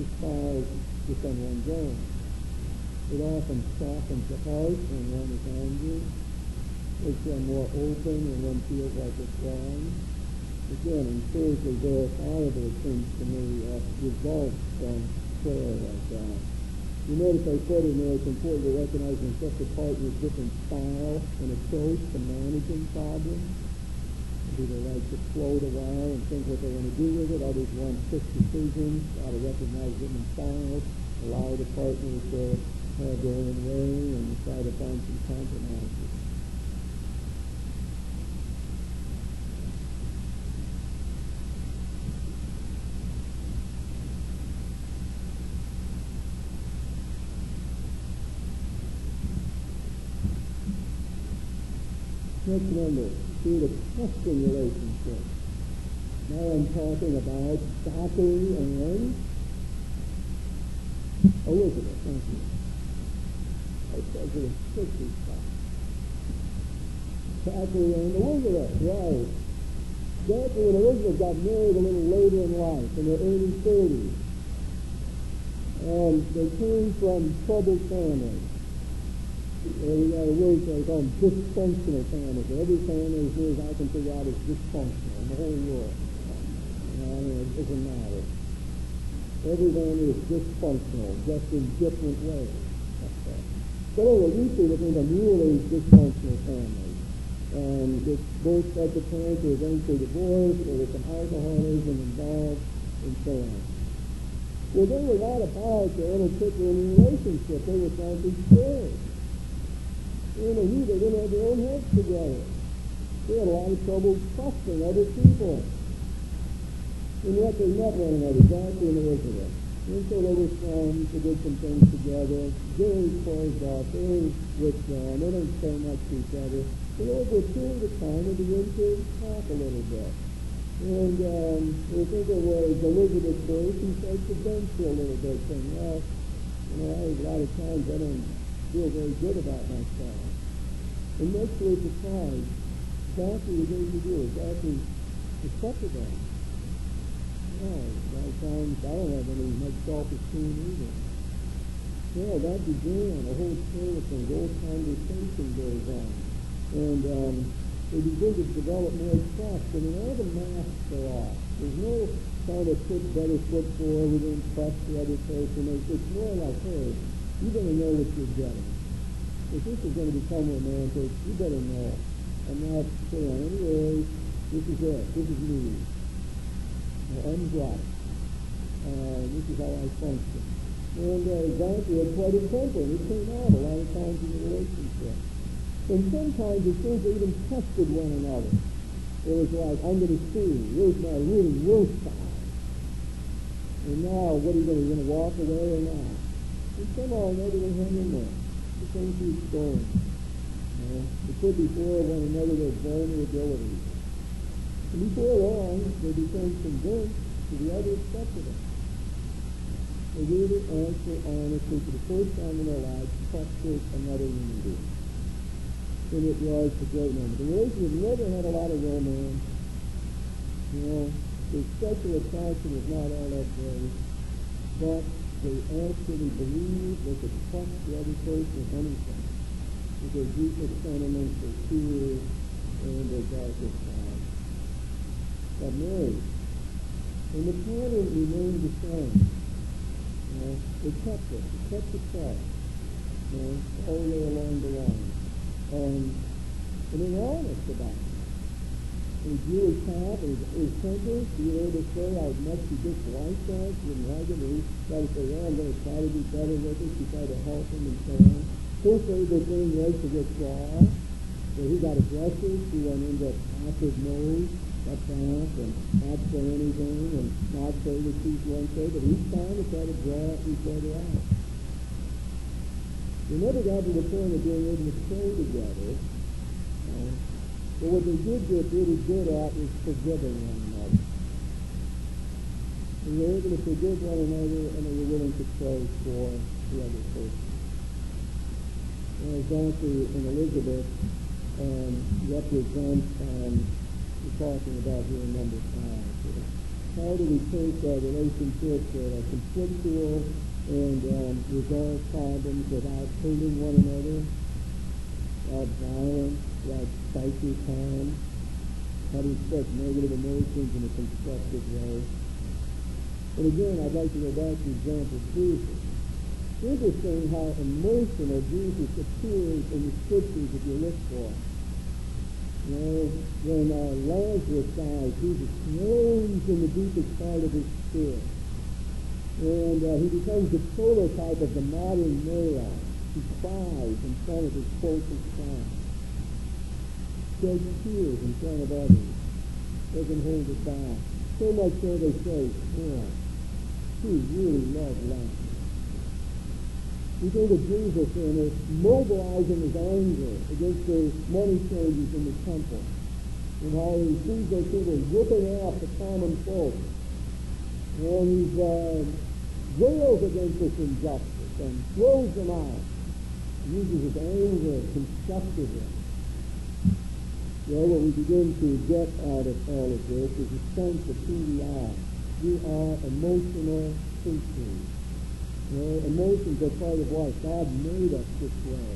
the spouse to someone's own. It often softens the heart when one is angry. Makes one more open when one feels like it's wrong. Again, empirically verifiable, it seems to me, results from prayer like that. You notice I said in there it's important to recognize when such a partner's different style and approach to managing problems. People like to float a while and think what they want to do with it. Others want quick decisions. How to recognize different styles. Allow the partner to have their own way and try to find some compromises. Next number, create a trusting relationship. Now I'm talking about Zachary and Elizabeth. Thank you. I said it was 60 stuff. Zachary and Elizabeth, right. Zachary and Elizabeth got married a little later in life, in their early 30s. And they came from troubled families. We got a word they call them dysfunctional families. Every family, as near as I can figure out, is dysfunctional in the whole world. It doesn't matter. Every family is dysfunctional, just in different ways. But anyway, we see that in a really dysfunctional family. And both sets of parents were eventually divorced, there was some alcoholism involved, and so on. Well, they were not about to enter into any relationship. They were trying to share. They didn't have their own heads together. They had a lot of trouble trusting other people. And yet they met one another, Zachary and Elizabeth. And so they were friends, they did some things together, very closed off, very withdrawn. They didn't say much to each other. But over a period of time, they began to talk a little bit. And I think it was Elizabeth first, and started to vent for a little bit, saying, well, A lot of times I don't feel very good about myself. And next we're surprised. Exactly the thing you do, exactly accepted that. No, a lot of times I don't have any much self-esteem either. Yeah, that began a whole chain of things, whole conversation goes on. And they begin to develop more trust, and then all the masks are off. There's no trying to put better foot forward and trust the other person. It's more like, hey, you better know what you're getting. If this is going to become romantic, you better know. I'm not saying any words. This is it. This is me. I'm black. This is how I function. And Zanti had quite a temper, and it came out a lot of times in the relationship. And sometimes it seems they even tested one another. It was like, I'm going to see, here's my really worst side. And now, what are you going to walk away or not? And somehow or another they hang in there. The thing keeps going. They put before one another their vulnerabilities. And before long, they became convinced that the other accepted it. They really answered honestly for the first time in their lives, trusted another human being. And it was a great moment. The relationship never had a lot of romance. The sexual attraction was not all that great. But they actually believed they could trust the other person in anything. With their deepest sentiments, their fears, and their darkest sides. Got married. And the pattern remained the same. They kept it. They kept the trust. All the way along the line. And they're honest about it. And Jewish cop and his temper, to be able to say how much he disliked us, he didn't like it, and he tried to say, well, I'm going to try to be better with it, he tried to help him and so on. His favorite thing was to withdraw. So he got aggressive, he went into passive mode, up back, and not say anything, and not say what he's going to say, but each time he tried to draw each other out. They never got to the point of being able to pray together. But what they did get really good at was forgiving one another. They were able to forgive one another, and they were willing to pray for the other person. Zanti and Elizabeth represent, we're talking about here in number 5. How do we take relationships that are conflictual and resolve problems without hurting one another, without violence, without spicy time? How do you express negative emotions in a constructive way? And again, I'd like to go back to the example of Jesus. It's interesting how emotional Jesus appears in the scriptures if you look for it. When Lazarus dies, Jesus groans in the deepest part of his spirit. And he becomes the prototype of the modern male. He cries in front of his closest friends. Sheds tears in front of others. Doesn't hold it back. So much so they say, man, he really loved Lazarus. We think of Jesus in it, mobilizing his anger against the money changers in the temple. And how he sees those people whipping off the common folk. And he's rails against this injustice and throws them out. He uses his anger constructively. Well, what we begin to get out of all of this is a sense of who we are. We are emotional creatures. Emotions are part of life. God made us this way.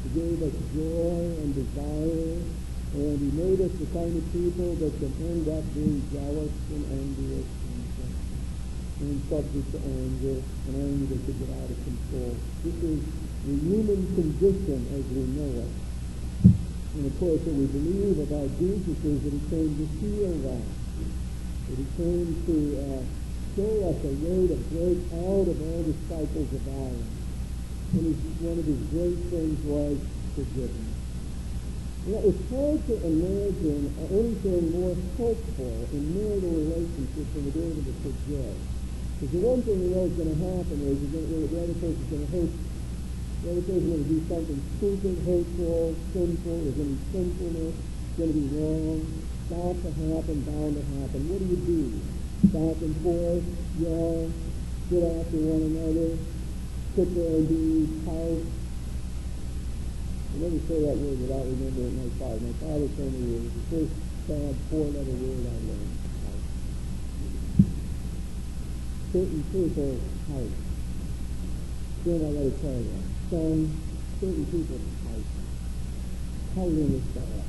He gave us joy and desire, and he made us the kind of people that can end up being jealous and envious and subject to anger, and anger that could get out of control. This is the human condition as we know it. And of course, what we believe about Jesus is that he came to heal that. That he came to show us a way to break out of all the cycles of violence. And one of his great things was forgiveness. It's hard to imagine anything more helpful in marital relationships than to be able to forgive. Because the one thing we know is going to happen is the other person is going to hurt you. The other person is going to do something stupid, hurtful, sinful. There's going to be sinfulness. It's going to be wrong. Bound to happen, bound to happen. What do? Back and forth, yell, get after one another. sit there and be tight. I never say that word without remembering my father. My father told me it was the first bad four-letter word I learned. Certain people tight. Then I got to tell you, certain people tight. Tight in the style.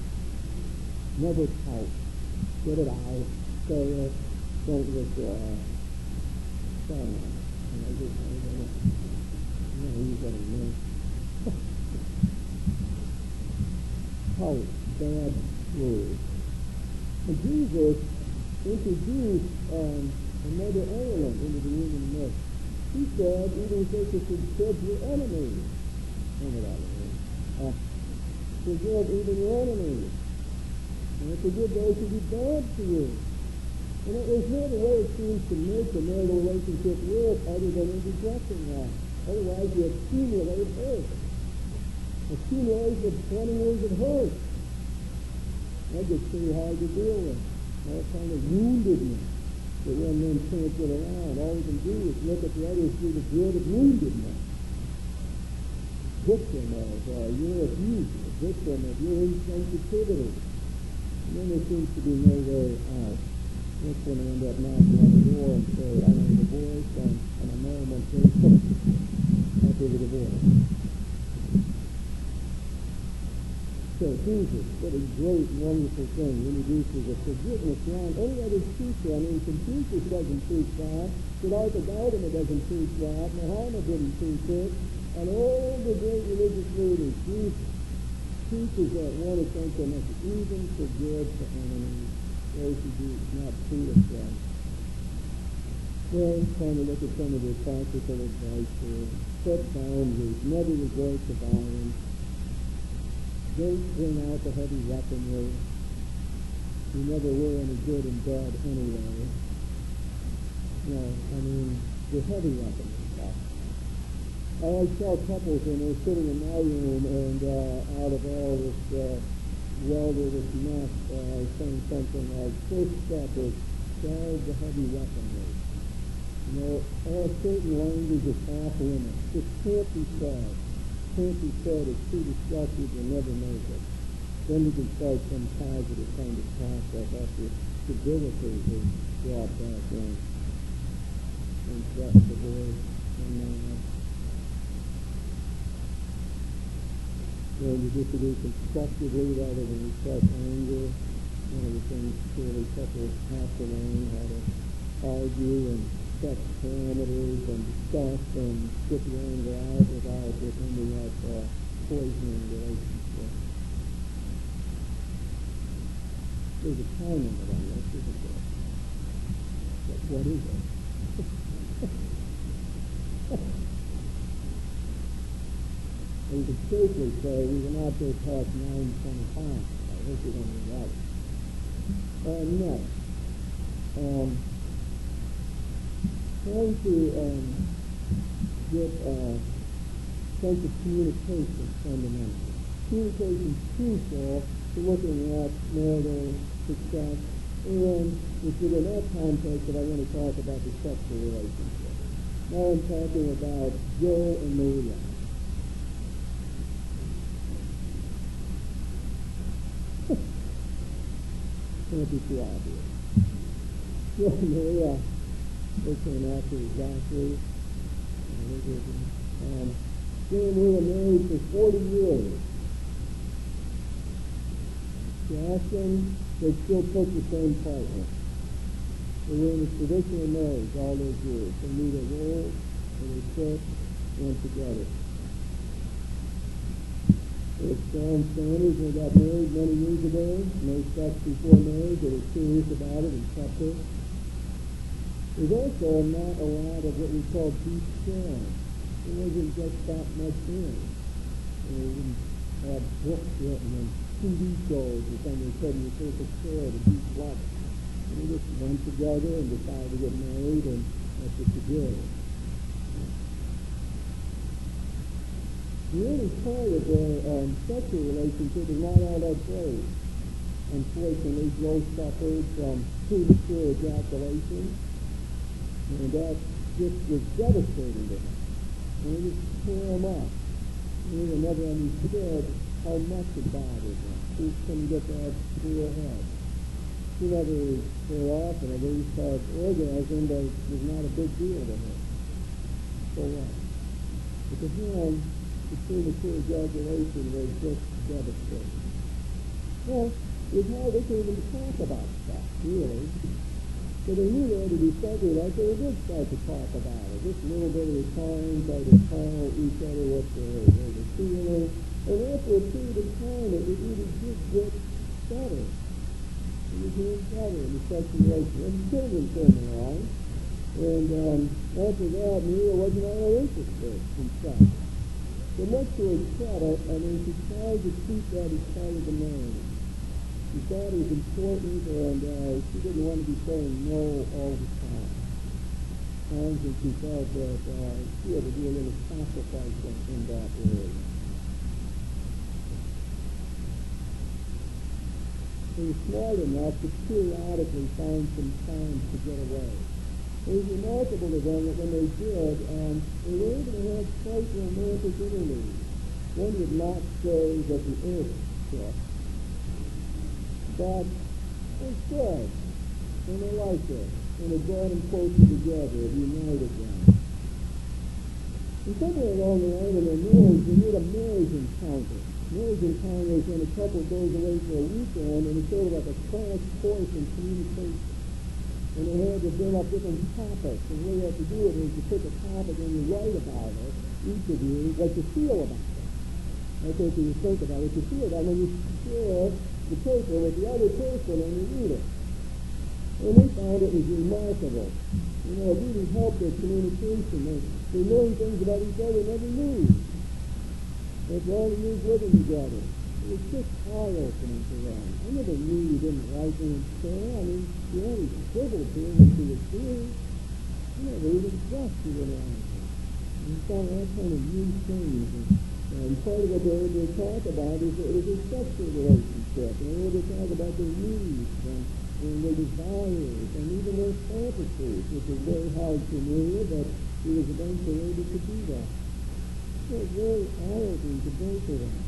Never tight. Get it out. Say it. Don't withdraw. Sorry. And I just, you better know. Tight. Bad word. And Jesus introduced another element into the human mix. He said, even if they should forgive your enemies. Forgive even your enemies. And forgive those who do bad to you. And there's no other way it seems to make the marital relationship work other than in rejecting that. Otherwise you accumulate hurt. Accumulation of 20 years of hurt. That gets pretty hard to deal with. All kind of woundedness that one then can't get around. All you can do is look at the others through the grid of woundedness. Victim of your abuse, a victim of your insensitivity. And then there seems to be no way out. That's when they end up knocking on the door and say, I want a divorce, and I know I'm going to say, I'll give a divorce. So Jesus, what a great, wonderful thing, introduces a forgiveness beyond any other teacher. I mean, Confucius doesn't teach that. Siddhartha Gautama doesn't teach that. Muhammad didn't teach it. And all the great religious leaders, Jesus teaches that one essential message, even forgive the enemies, those who do not treat us right. Well, trying to look at some of the practical advice here. Set boundaries, never resort to violence. Don't bring out the heavy weaponry. You never were any good in bed anyway. No, I mean, the heavy weaponry. I always tell couples when they're sitting in my room and out of all this welder, this mess, saying something like, first step is solve the heavy weaponry. You know, all certain language is off limits. It can't be said. Can't be said. It's too destructive. You'll never make it. Then you can start some positive kind of process after stability is brought back in. And trust the Lord and learn to disagree constructively rather than express anger. One of the things clearly couples have to learn how to argue and set parameters and discuss and get the anger out without it ending up poisoning the relationship. There's a time limit on this, isn't there? But what is it? You could safely say we will not go past 9:25. I hope you don't do that. Next, trying to get a sense of communication fundamentally. Communication is crucial to looking at marital success, and it's within that context that I want to talk about the sexual relationship. Now I'm talking about Joe and Maria. Can't be too obvious. Joe and Maria, they came after Zachary. Joe and Maria married for 40 years. To ask them, they still took the same partner. They were in a traditional marriage all those years. They knew their roles, and they fit, went together. There's strong standards. They got married many years ago. No sex before marriage. They were serious about it and kept it. There's also not a lot of what we call deep sharing. It wasn't just that much in. They didn't have books written and TV shows or something that said you take a share to deep love. And they just went together and decided to get married, and that's what you did. The early part of their sexual relationship is not all that great. Unfortunately, Joe suffered from premature ejaculation, and that just was devastating to him. And they just tore them up. And they never understood how much it bothered them. They couldn't get that through their head. She never, very often, I always thought orgasm was not a big deal to her. So what? But to him, the premature ejaculation was just devastating. Well, it's hard they couldn't even talk about stuff, really. So they knew they had to discover that, so they did start to talk about it. Just a little bit at a time, try to tell each other what they were feeling. And after a period of time, it really did get better. It was getting better in the sexual relation. And the children came along. And after that, Maria wasn't all interested in sex. So much to her credit, she tried to keep that as part of the marriage. She thought it was important, and she didn't want to be saying no all the time. Times when she felt that she had to do a little sacrifice in that area. They were smart enough to periodically find some time to get away. It was remarkable to them that when they did, they were able to have quite romantic interludes. One would not say that the earth shook, but it was good, and they liked it, and it brought them closer together, it united them. And somewhere along the line in their marriage, they made a marriage encounter. Marriage encounter is when a couple goes away for a weekend, and it's sort of like a crash course in communication. And they had to bring up different topics, and what you have to do is to pick a topic and you write about it, each of you, what you feel about it. I think you think about it, you feel about it, and then you share the paper with the other person and you read it. And we found it was remarkable. You know, it really helped their communication. They learned things about each other they never knew. After all the years living together. It was just eye-opening for them. I never knew you didn't like me and say, you always scribbled to him and to his ears. You never even guessed you didn't like him. And you found all kind of new things. And part of what they were to talk about is it was a sexual relationship. And they were to talk about their needs and their desires and even their fantasies, which is very hard to Maria, but she was eventually able to do that. It was very eye-opening to both of them.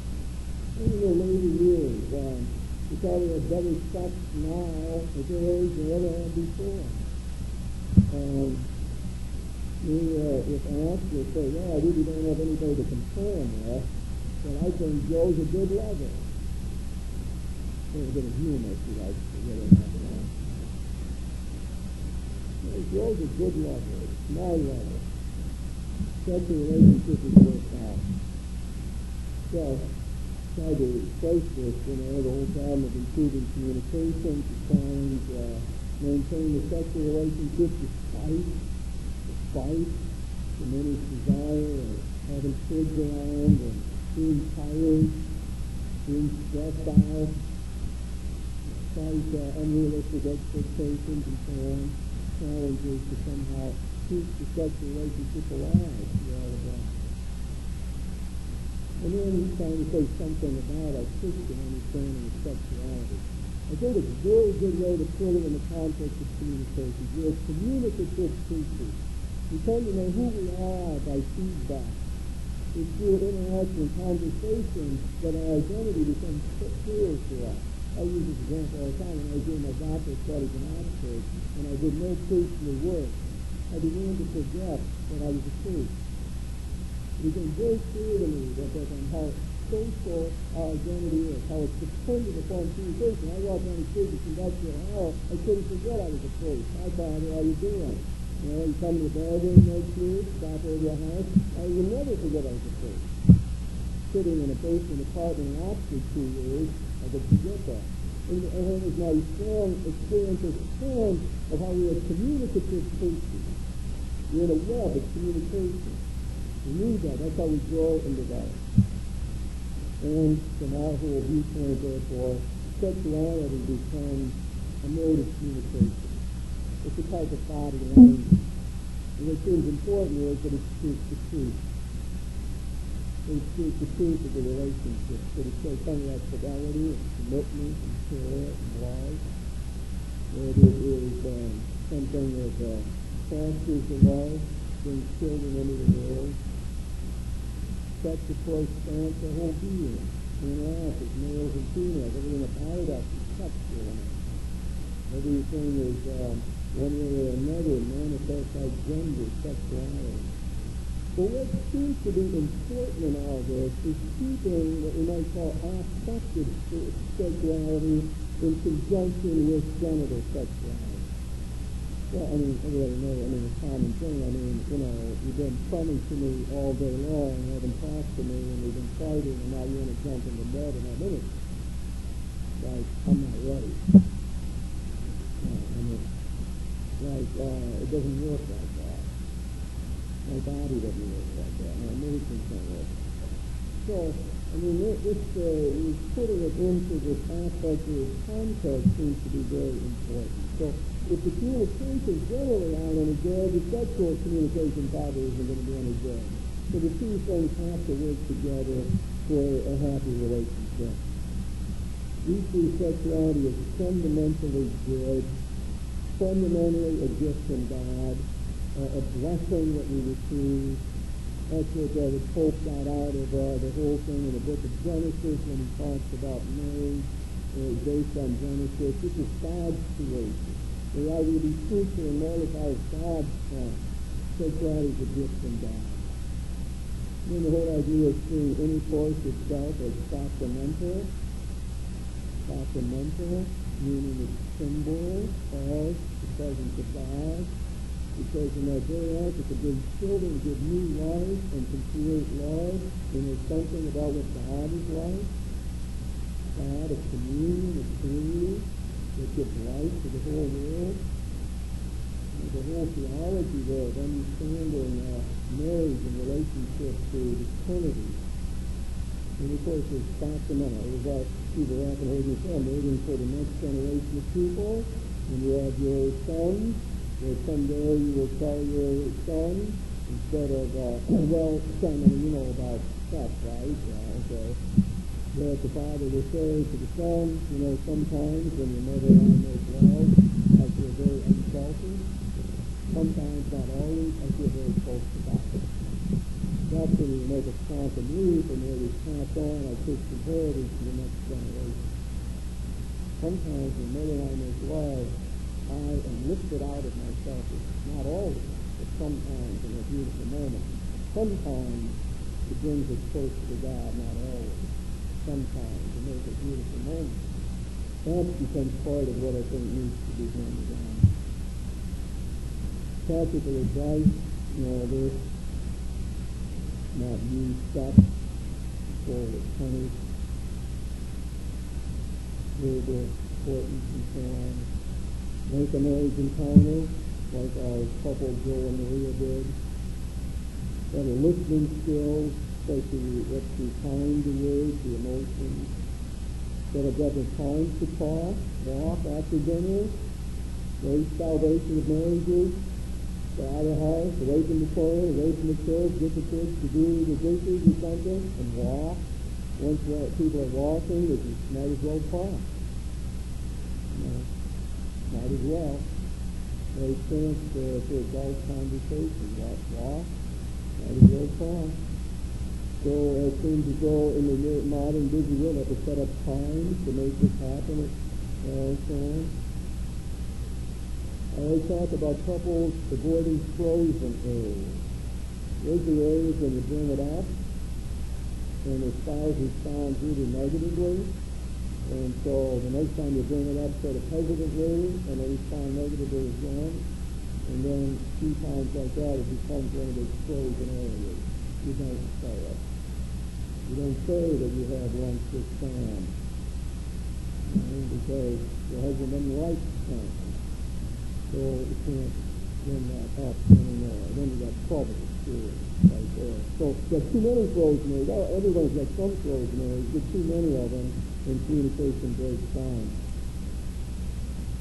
In their later years, they probably had better sex now at their age than they ever had before. If I asked you to say, I really don't have anybody to compare him with, but I think Joe's a good lover. There's a bit of humor, if you like, to really have that. Joe's a good lover. It's my lover. Such a relationship is worked out. So, try to face this, the whole time of improving communication, to trying to maintain the sexual relationship despite the many desire of having kids around and being tired, being stressed out, despite unrealistic expectations and so on, challenges to somehow keep the sexual relationship alive through all of that. And then he's trying to say something about a Christian understanding of sexuality. I think it's a very good way to put it in the context of communication. We're communicative creatures. We tend to know who we are by feedback. It's through interaction and conversation that our identity becomes clear to us. I use this example all the time when I was doing my doctoral studies in Oxford, and I did no priestly work. I began to forget that I was a priest. It became very clear to me that how social our identity is, how it's dependent upon communication. I walked down the street in Industrial Hall, I couldn't forget I was a priest. Hi, Father, how you doing? You come to the bathroom, no food, stop over your house. I will never forget I was a priest. Sitting in a basement apartment in Oxford 2 years, I could forget that. And it was my strong experience as friend of how we are communicative creatures. We're in a web of communication. We need that. That's how we grow and develop. And from our whole viewpoint, therefore, sexuality becomes a mode of communication. It's a type of body language. And what seems important is that it speaks the truth. It speaks the truth of the relationship. That it says something like fidelity and commitment and care and love. That it is something that fosters the love, brings children into the world. sex approach spans the whole being. Interact as males and females. Everything about us is sexual. Everything is one way or another manifests our gender, sexuality. But what seems to be important in all this is keeping what we might call affective sexuality in conjunction with genital sexuality. Well, I mean, everybody knows, a common thing. You've been coming to me all day long, haven't talked to me, and we've been fighting, and now you want to jump into bed in a minute. Like, I'm not ready. It doesn't work like that. My body doesn't work like that. My emotions don't work. So, this putting it into this affective context seems to be very important. So, if the communication generally aren't any good, the sexual communication probably isn't going to be any good. So the two things have to work together for a happy relationship. We see sexuality as fundamentally good, fundamentally a gift from God, a blessing that we receive. That's what the Pope got out of the whole thing in the book of Genesis when he talks about marriage based on Genesis. This is God's creation. We are to be fruitful and multiply as God's son. Sexuality is a gift from God. And the whole idea of seeing intercourse itself as sacramental, meaning it's symbol of the presence of God. Because in that very act, it can bring children, give new life, and can create love. And there's something about what God is like. God of communion, of community, that gives life to the whole world. And the whole theology there of understanding marriage in relationship to eternity. And of course, it's sacramental. It was like people often heard me say, I'm waiting for the next generation of people, and you have your sons, where someday you will tell your son, instead of, son, you know about sex, right? Yeah, okay. That the father will say to the son, sometimes when your mother-in-law makes love, I feel very unselfish. Sometimes, not always, I feel very close to God. That's when you make a quantum leap, and where we pass on our Christian heritage to the next generation. Sometimes when mother-in-law makes love, I am lifted out of myself. Not always, but sometimes in a beautiful moment. Sometimes it brings us close to God, not always. Sometimes it makes a beautiful moment. That becomes part of what I think needs to be handed on. Practical advice, this, not use sex for the punish, verbal importance and so on. Make a marriage encounter, like our couple Joe and Maria did. Better listening skills, especially if you find the words, the emotions. That have got the time to talk, walk after dinner, raise salvation of marriages, get out of the house, away from the toilet, away from the kids, get the kids to do the dishes or something, and walk. Once people are walking, you might as well talk. Might as well. There's a chance for adult conversation. Walk. Might as well talk. So as things go in the modern busy world, have to set up times to make this happen and so on. I always talk about couples avoiding frozen areas. Those are areas when you bring it up and the spouse responds really negatively. And so the next time you bring it up sort of positively, and they respond negatively again, and then a few times like that, it becomes one of those frozen areas. You don't say it. You don't say that you have lunch with Sam, because your husband doesn't like Sam. So you can't bring that up anymore. Then you got trouble too, right there. So there's too many frozen areas. Everyone's got some frozen areas. There's too many of them. And communication breaks down.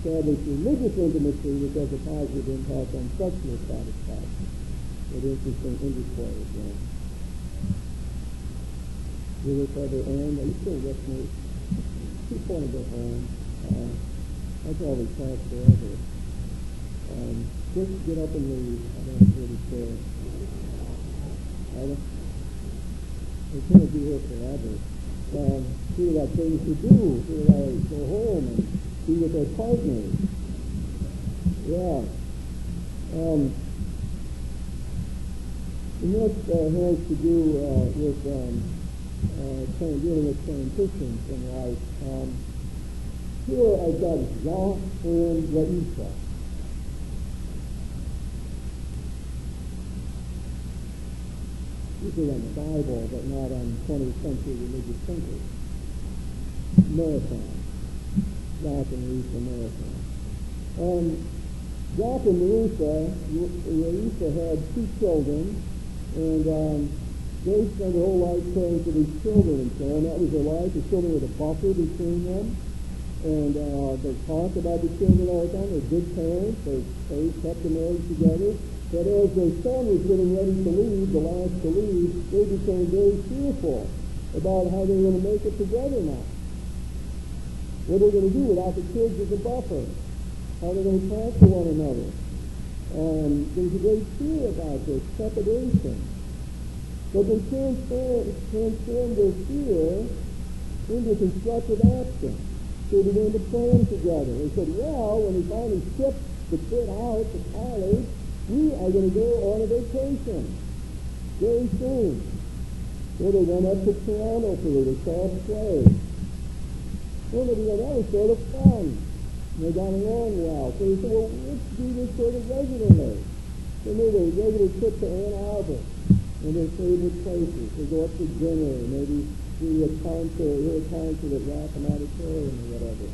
Establish religious intimacy, which has a positive impact on sexual satisfaction. What interesting interplay again. Do this ever end? Are you still with me? Keep want to go home. I probably talk forever. Just get up and leave. I don't really care. They can't be here forever. People got things to do. People got to go home and be with their partners. Yeah. The next has to do with dealing with transitions in life. Here I've got Jacques and Raisa. Usually on the Bible, but not on 20th century religious thinkers. Marathon. Jacques and Raisa marathon. Jacques and Raisa had 2 children, and they spent their whole life caring for these children and so on. That was their life. The children were the buffer between them. And they talked about the children all the time. They were good parents. They kept the marriage together. But as their son was getting ready to leave, the last to leave, they became very fearful about how they were going to make it together now. What are they going to do without the kids as a buffer? How are they going to talk to one another? There's a great fear about this, trepidation. But they transformed their fear into constructive action. They began to plan together. They said, well, when we finally shipped the kid out to college, we are going to go on a vacation very soon. So they went up to Toronto for it. They saw a play. Well, that was sort of fun. And they got along well. So they said, well, let's do this sort of regularly. They made a regular trip to Ann Arbor and their favorite places. They go up to dinner, maybe see a concert at Ratham Auditorium or whatever.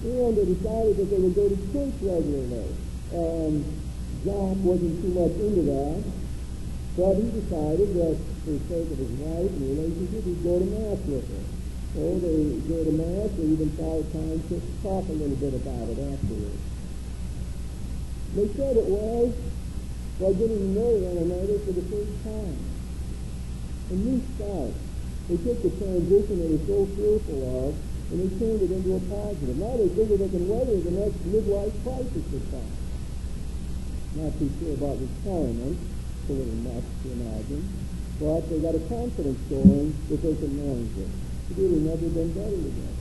And they decided that they would go to church regularly. Jacques wasn't too much into that, but he decided that for the sake of his wife and relationship, he'd go to Mass with her. So they go to Mass, and even found time to talk a little bit about it afterwards. They said it was like getting to know one another for the first time. A new start. They took the transition they were so fearful of, and they turned it into a positive. Now they figure they can weather the next midlife crisis or something. Not too sure about retirement, it's a little much to imagine, but they got a confidence going that they can manage it. It's really never been better together.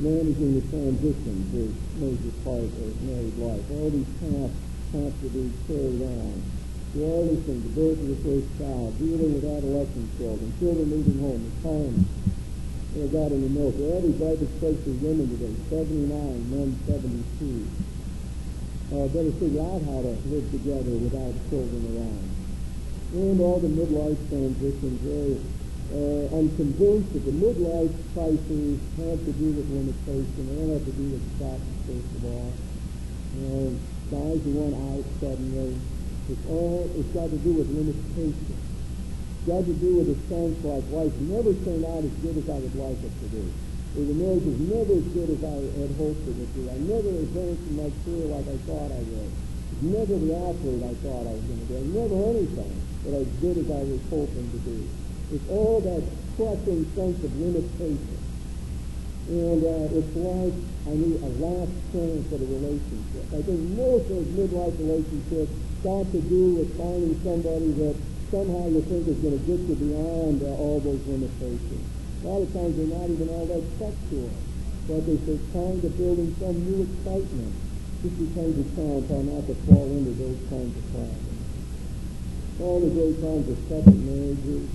Managing the transitions is a major part of married life. All these tasks have to be carried on. The eldest thing, the birth of the first child, dealing with adolescent children leaving home, retirement. They got in the note. Every Bible speaks to women today, 79, men 72. Better figure out how to live together without children around. And all the midlife transitions. I'm convinced that the midlife crises have to do with limitation. They don't have to do with sex, first of all. Guys who want out suddenly. It's got to do with limitation. It's got to do with a sense like life never turned out as good as I would like it to be. Or the marriage is never as good as I had hoped it would be. I never advanced in my career like I thought I would. It's never the athlete I thought I was going to be. Never anything that as good as I was hoping to be. It's all that crushing sense of limitation. And it's like I need a last chance at a relationship. I think most of those midlife relationships got to do with finding somebody that somehow you think is going to get you beyond all those limitations. A lot of times they're not even all that sexual, but they're trying to build in some new excitement. This becomes a challenge how not to fall into those kinds of problems. All the great kinds of second marriages,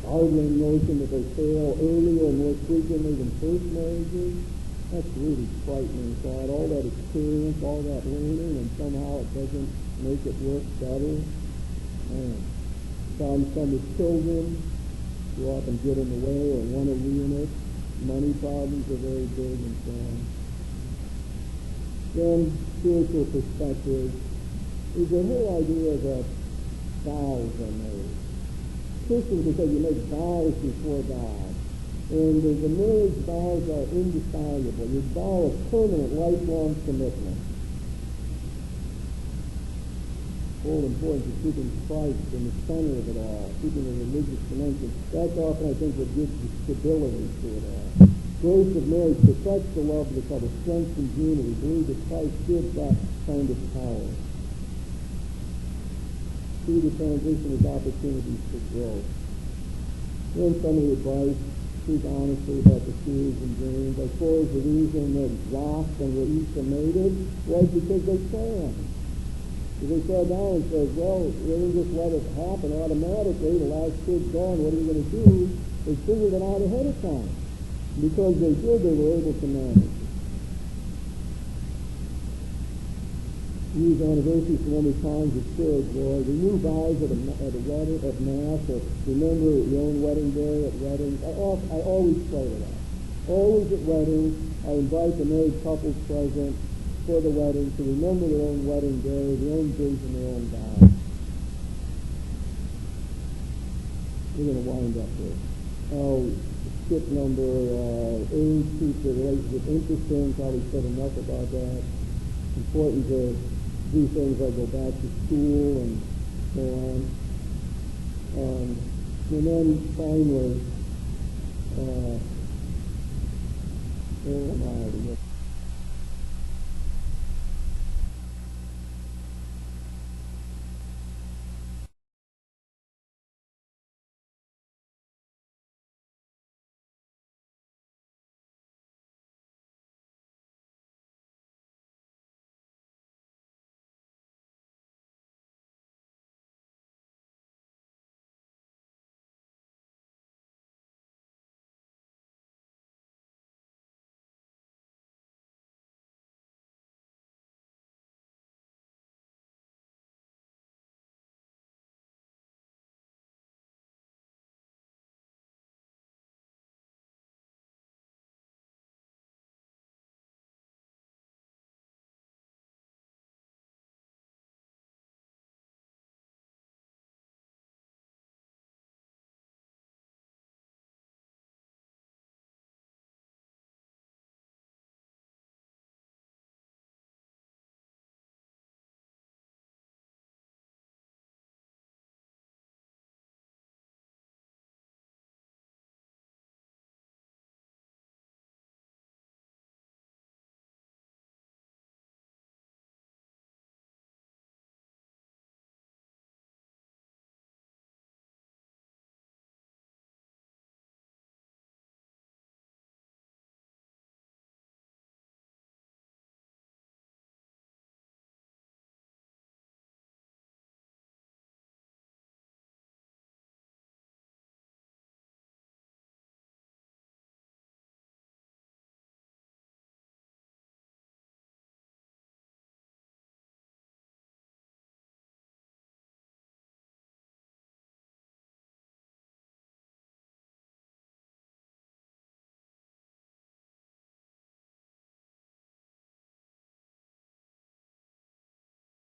startling notion that they fail earlier and more frequently than first marriages. That's really frightening thought. All that experience, all that learning, and somehow it doesn't make it work better. Some with children who often get in the way or want to ruin it. Money problems are very big and so on. Then, spiritual perspective is the whole idea that vows are made. Christians will say you make vows before God. And the marriage vows are indissoluble. You vow a permanent, lifelong commitment. All important is keeping Christ in the center of it all, keeping the religious dimension. That's often, I think, what gives the stability to it all. Grace of marriage perfects the love of the couple, strengthens unity. Believe that Christ gives that kind of power. see the transition as opportunities for growth. Then some of the advice, speak honestly about the fears and dreams. I suppose the reason that Roth and Raisa made it was because they planned. They sat down and said, well, we didn't just let it happen automatically. The last kid's gone, what are we going to do? They figured it out ahead of time. Because they did, they were able to manage it. Use anniversaries so many times as kids, boy. The new guys at a wedding, at Mass, or remember your own wedding day at weddings. I always play with that. Always at weddings, I invite the married couples present for the wedding to remember their own wedding day, their own vision, their own vows. We're going to wind up here. Skip number 8, keep the relationship interesting. Probably said enough about that. Important to do things like go back to school and so on. And then finally, where am I?